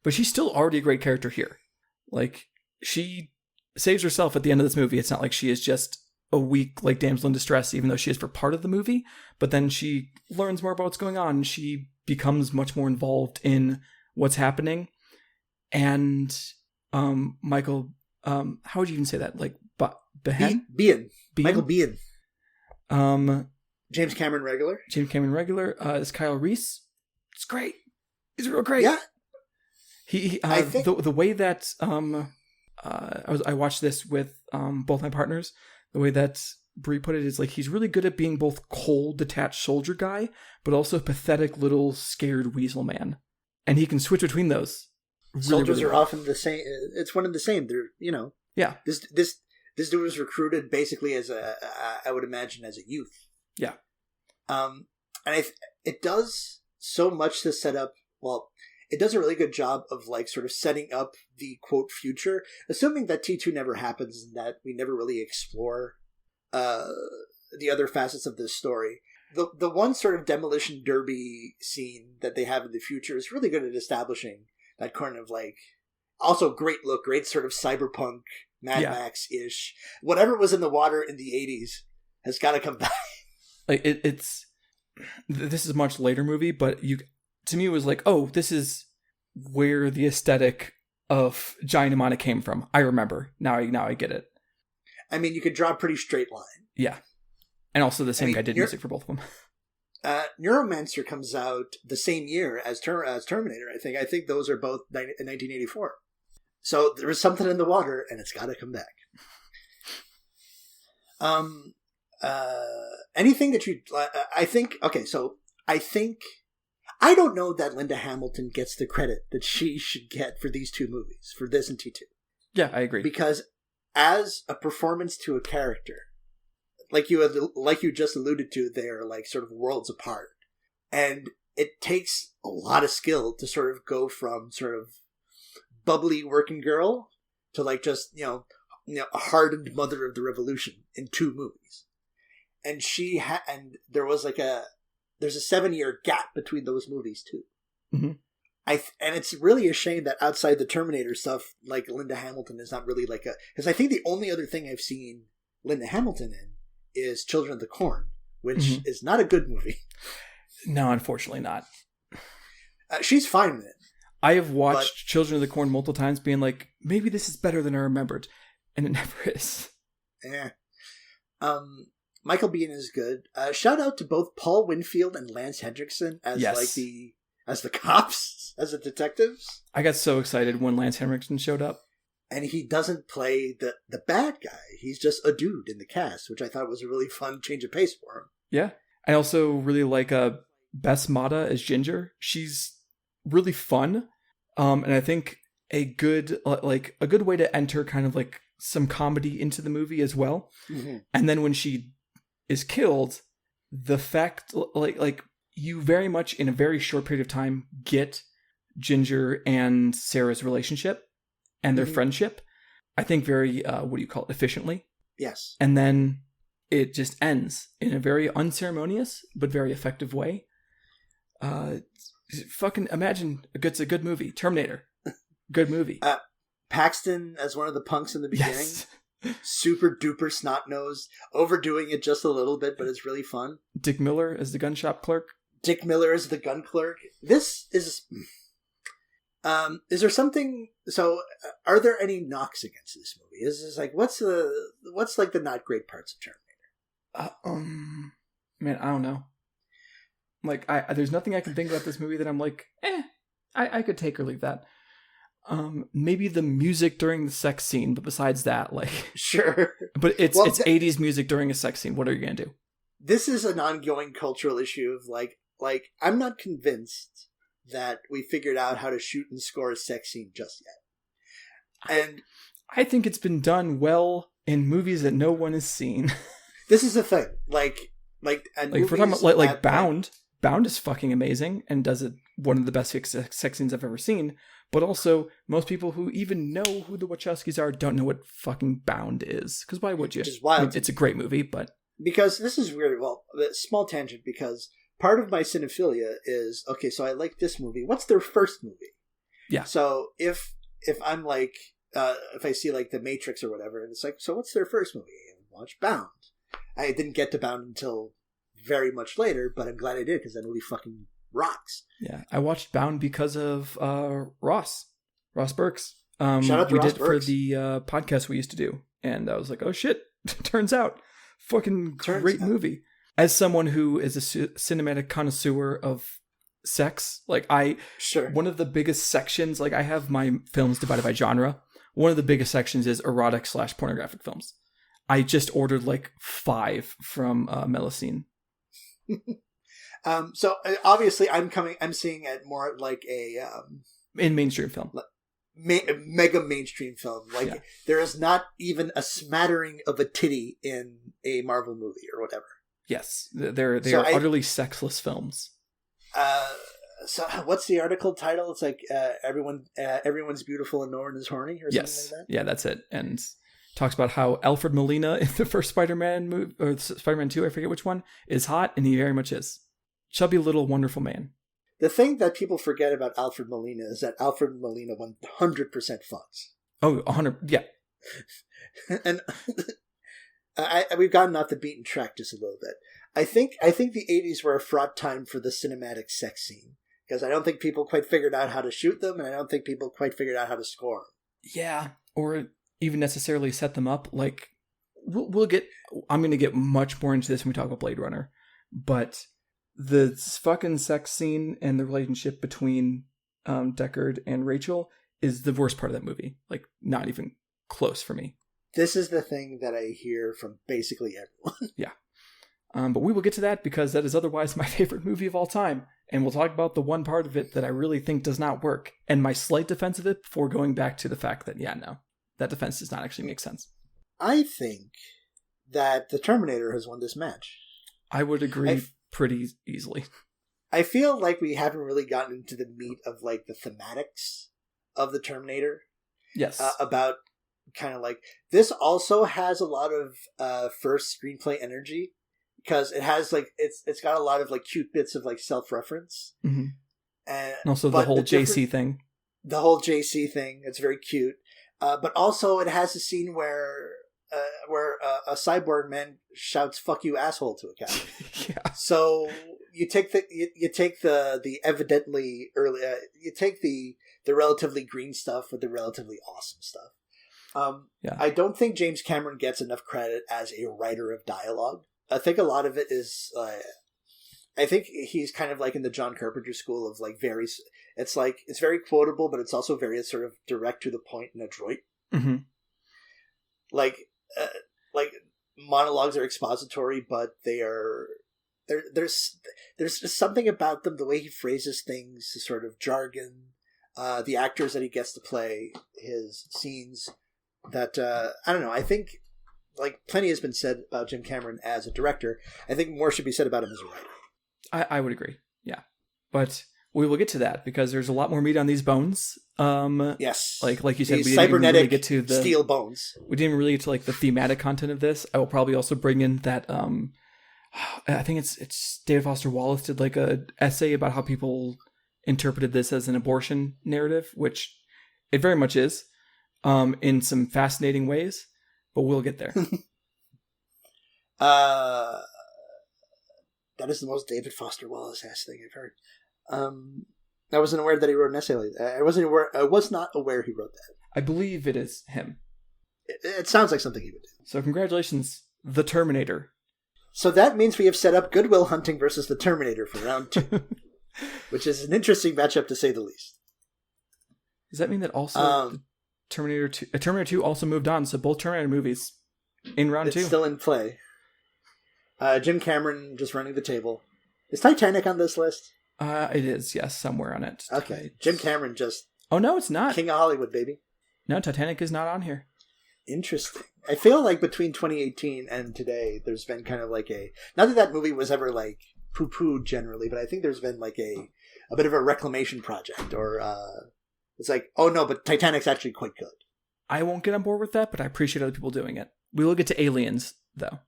But she's still already a great character here. Like, she saves herself at the end of this movie. It's not like she is just a weak, like, damsel in distress, even though she is for part of the movie. But then she learns more about what's going on. She becomes much more involved in what's happening. And Michael, how would you even say that? Like, Behan? Biehn. Michael Biehn. James Cameron regular. Is Kyle Reese. It's great. He's real great. Yeah. I think the way that I watched this with both my partners. The way that Brie put it is like he's really good at being both cold, detached soldier guy, but also pathetic little scared weasel man, and he can switch between those. Soldiers are often the same. It's one and the same. They're yeah. This dude was recruited basically as I would imagine as a youth. Yeah. And it does so much to set up. Well, it does a really good job of like sort of setting up the quote future, assuming that T2 never happens and that we never really explore the other facets of this story. The one sort of demolition derby scene that they have in the future is really good at establishing that kind of like, also great look, great sort of cyberpunk, Mad Max-ish. Whatever was in the water in the 80s has got to come back. Like this is a much later movie, but to me it was like, oh, this is where the aesthetic of Giant Amana came from. I remember. Now I get it. I mean, you could draw a pretty straight line. Yeah. And also the same guy did music for both of them. Neuromancer comes out the same year as Terminator, I think. I think those are both in 1984. So there was something in the water, and it's got to come back. Anything that you... I think... Okay, so I think... I don't know that Linda Hamilton gets the credit that she should get for these two movies, for this and T2. Yeah, I agree. Because as a performance to a character, like you just alluded to, they are like sort of worlds apart. And it takes a lot of skill to sort of go from sort of bubbly working girl to like just, a hardened mother of the revolution in two movies. And and there was like there's a 7-year gap between those movies too. Mm-hmm. And it's really a shame that outside the Terminator stuff, like Linda Hamilton is not really like because I think the only other thing I've seen Linda Hamilton in is Children of the Corn, which is not a good movie. No, unfortunately not. She's fine in it. I have watched Children of the Corn multiple times being like, maybe this is better than I remembered. And it never is. Yeah. Michael Biehn is good. Shout out to both Paul Winfield and Lance Hendrickson as as the cops, as the detectives. I got so excited when Lance Henriksen showed up. And he doesn't play the bad guy. He's just a dude in the cast, which I thought was a really fun change of pace for him. Yeah. I also really like Bess Mata as Ginger. She's really fun. And I think a good way to enter kind of like some comedy into the movie as well. Mm-hmm. And then when she is killed, the fact like you very much in a very short period of time get Ginger and Sarah's relationship and their friendship, I think very efficiently. Yes. And then it just ends in a very unceremonious but very effective way. Fucking imagine it's a good movie. Terminator. Good movie. Paxton as one of the punks in the beginning. Yes. super duper snot nosed, overdoing it just a little bit, but it's really fun. Dick Miller as the gun shop clerk. Dick Miller as the gun clerk. This is. Is there something? So, are there any knocks against this movie? Is this like what's like the not great parts of Terminator? Man, I don't know. Like, there's nothing I can think about this movie that I'm like, I could take or leave that. Maybe the music during the sex scene, but besides that, like, sure. But it's 80s music during a sex scene. What are you gonna do? This is an ongoing cultural issue of like I'm not convinced that we figured out how to shoot and score a sex scene just yet. And I think it's been done well in movies that no one has seen. This is the thing, like if we're talking about like Bound. Bound is fucking amazing and does it one of the best sex scenes I've ever seen. But also, most people who even know who the Wachowskis are don't know what fucking Bound is. Because why would you? Which is wild. I mean, it's a great movie, but because this is weird. Well, small tangent because part of my cinephilia is okay. So I like this movie. What's their first movie? Yeah. So if I'm like if I see like The Matrix or whatever, and it's like, so what's their first movie? And watch Bound. I didn't get to Bound until very much later, but I'm glad I did because that movie fucking rocks. Yeah, I watched Bound because of Ross Burks. Shout out to we Ross did Burks. for the podcast we used to do, and I was like, oh shit! Turns out, fucking great movie. As someone who is a cinematic connoisseur of sex, like one of the biggest sections, like I have my films divided by genre. One of the biggest sections is erotic / pornographic films. I just ordered like 5 from Melusine. So obviously I'm seeing it more like a in mainstream film, mega mainstream film. Like there is not even a smattering of a titty in a Marvel movie or whatever. Yes, they are utterly sexless films. So what's the article title? It's like everyone's beautiful and no one is horny or something like that. Yeah, that's it. And talks about how Alfred Molina in the first Spider-Man movie, or Spider-Man 2, I forget which one, is hot, and he very much is. Chubby little wonderful man. The thing that people forget about Alfred Molina is that Alfred Molina 100% fucks. Oh, 100, yeah. And we've gotten off the beaten track just a little bit. I think the 80s were a fraught time for the cinematic sex scene, because I don't think people quite figured out how to shoot them, and I don't think people quite figured out how to score them. Yeah, or even necessarily set them up. Like, I'm going to get much more into this when we talk about Blade Runner, but the fucking sex scene and the relationship between Deckard and Rachel is the worst part of that movie. Like, not even close for me. This is the thing that I hear from basically everyone. Yeah. But we will get to that because that is otherwise my favorite movie of all time. And we'll talk about the one part of it that I really think does not work and my slight defense of it before going back to the fact that, that defense does not actually make sense. I think that the Terminator has won this match. I would agree pretty easily. I feel like we haven't really gotten into the meat of like the thematics of the Terminator. Yes. About kind of like, this also has a lot of first screenplay energy. Because it has like it's got a lot of like cute bits of like self-reference, mm-hmm. and also the whole JC thing. The whole JC thing, it's very cute. But also it has a scene where a cyborg man shouts "fuck you, asshole" to a cat. Yeah. So you take the evidently early you take the relatively green stuff with the relatively awesome stuff. I don't think James Cameron gets enough credit as a writer of dialogue. I think a lot of it is, I think he's kind of like in the John Carpenter school of like it's very quotable, but it's also very sort of direct to the point and adroit. Mm-hmm. Like monologues are expository, but there's just something about them, the way he phrases things, the sort of jargon, the actors that he gets to play his scenes that, I don't know, I think, like, plenty has been said about Jim Cameron as a director. I think more should be said about him as a writer. I would agree. Yeah. But we will get to that because there's a lot more meat on these bones. Yes. Like you said, we didn't cybernetic really get to the steel bones. We didn't really get to like the thematic content of this. I will probably also bring in that I think it's David Foster Wallace did like a essay about how people interpreted this as an abortion narrative, which it very much is, in some fascinating ways. but we'll get there. That is the most David Foster Wallace-ass thing I've heard. I wasn't aware that he wrote an essay like that. I was not aware he wrote that. I believe it is him. It sounds like something he would do. So congratulations, The Terminator. So that means we have set up Good Will Hunting versus The Terminator for round 2, which is an interesting matchup to say the least. Does that mean that also Terminator 2 also moved on? So both Terminator movies in round 2? It's still in play. Jim Cameron just running the table. Is Titanic on this list? It is, yes, somewhere on it. Okay. Jim Cameron just... Oh, no, it's not. King of Hollywood, baby. No, Titanic is not on here. Interesting. I feel like between 2018 and today, there's been kind of like a... Not that movie was ever like poo-pooed generally, but I think there's been like a bit of a reclamation project, or it's like, oh no, but Titanic's actually quite good. I won't get on board with that, but I appreciate other people doing it. We will get to Aliens, though.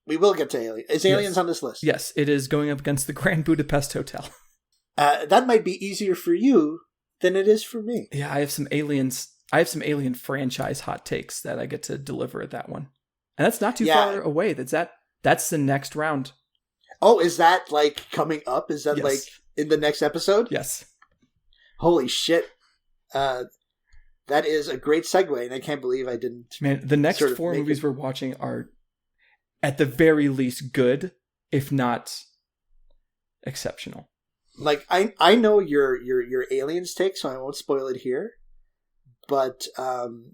We will get to Aliens. Is Aliens on this list? Yes, it is going up against the Grand Budapest Hotel. That might be easier for you than it is for me. Yeah, I have some Alien franchise hot takes that I get to deliver at that one. And that's not too far away. That's the next round. Oh, is that like coming up? Is that like in the next episode? Yes. Holy shit. That is a great segue, and I can't believe I didn't... Man, the next 4 movies we're watching are at the very least good, if not exceptional. Like, I know your Aliens take, so I won't spoil it here. But,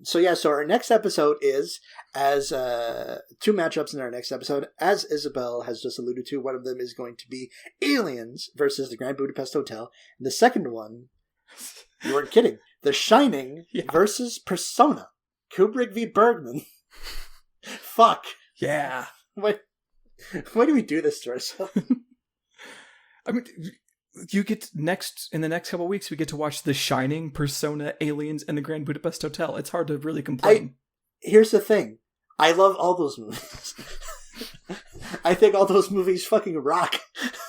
so our next episode is, as 2 matchups in our next episode, as Isabelle has just alluded to. One of them is going to be Aliens versus the Grand Budapest Hotel. And the second one, you weren't kidding, The Shining versus Persona. Kubrick v. Bergman. Fuck. Yeah. Why do we do this to ourselves? I mean... You get in the next couple of weeks, we get to watch The Shining, Persona, Aliens, and the Grand Budapest Hotel. It's hard to really complain. Here's the thing. I love all those movies. I think all those movies fucking rock.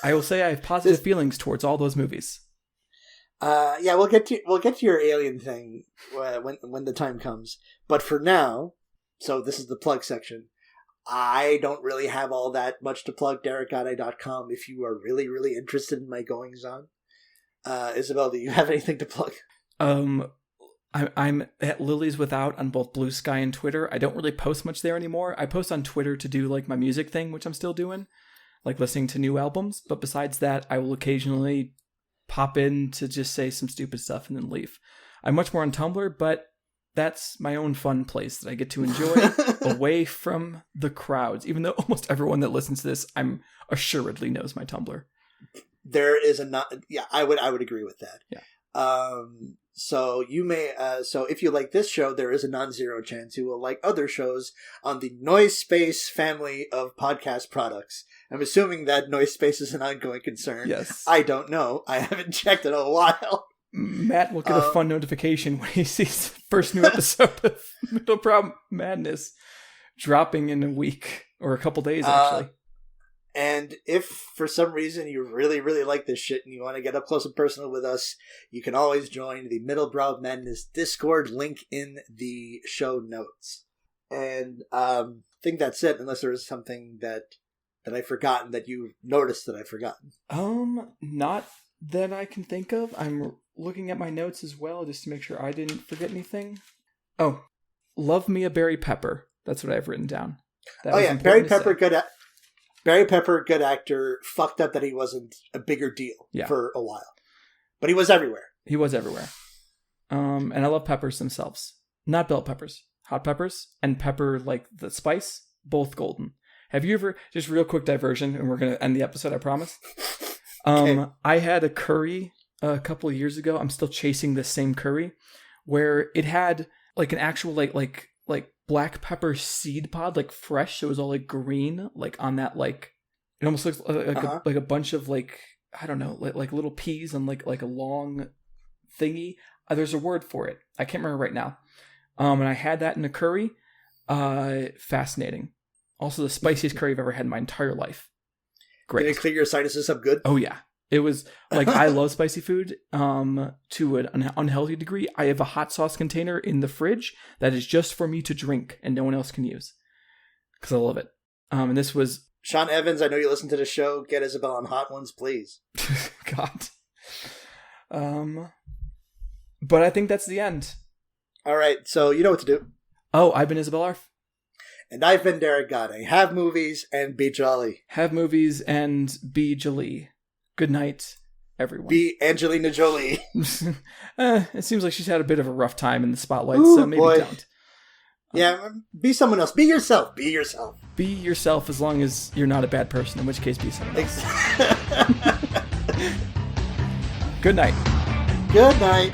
I will say I have positive feelings towards all those movies. We'll get to your Alien thing when the time comes. But for now, so this is the plug section. I don't really have all that much to plug. DerekGoddard.com if you are really, really interested in my goings-on. Isabelle, do you have anything to plug? I'm at Lilies Without on both Blue Sky and Twitter. I don't really post much there anymore. I post on Twitter to do like my music thing, which I'm still doing, like listening to new albums. But besides that, I will occasionally pop in to just say some stupid stuff and then leave. I'm much more on Tumblr, but that's my own fun place that I get to enjoy away from the crowds, even though almost everyone that listens to this, I'm assuredly knows my Tumblr. There is I would agree with that. Yeah. So you may, so if you like this show, there is a non-zero chance you will like other shows on the Noise Space family of podcast products. I'm assuming that Noise Space is an ongoing concern. Yes. I don't know. I haven't checked in a while. Matt will get a fun notification when he sees the first new episode of Middlebrowmadness Madness dropping in a week or a couple days, actually. And if for some reason you really, really like this shit and you want to get up close and personal with us, you can always join the Middlebrow Madness Discord, link in the show notes. And I think that's it, unless there is something that I've forgotten that you noticed that I've forgotten. Not that I can think of. I'm looking at my notes as well just to make sure I didn't forget anything. Oh, love me a Barry Pepper. That's what I've written down. Barry Pepper, Barry Pepper, good actor. Fucked up that he wasn't a bigger deal for a while, but he was everywhere. And I love peppers themselves, not bell peppers, hot peppers, and pepper like the spice, both golden. Have you ever, just real quick diversion, and we're gonna end the episode, I promise. Okay. I had a curry a couple of years ago. I'm still chasing this same curry where it had like an actual like black pepper seed pod, like fresh. So it was all like green, like on that, like it almost looks like a bunch of like, I don't know, like little peas on like a long thingy. There's a word for it. I can't remember right now. And I had that in a curry. Fascinating. Also the spiciest curry I've ever had in my entire life. Great. Did it clear your sinuses up good? Oh yeah. It was like, I love spicy food to an unhealthy degree. I have a hot sauce container in the fridge that is just for me to drink and no one else can use because I love it. And this was... Sean Evans, I know you listen to the show. Get Isabelle on Hot Ones, please. God. But I think that's the end. All right, so you know what to do. Oh, I've been Isabelle Arf. And I've been Derek Gade. Have movies and be jolly. Have movies and be jolly. Good night, everyone. Be Angelina Jolie. It seems like she's had a bit of a rough time in the spotlight, Ooh, so maybe boy. don't. Yeah, be someone else. Be yourself. Be yourself. Be yourself as long as you're not a bad person, in which case be someone else. Good night. Good night.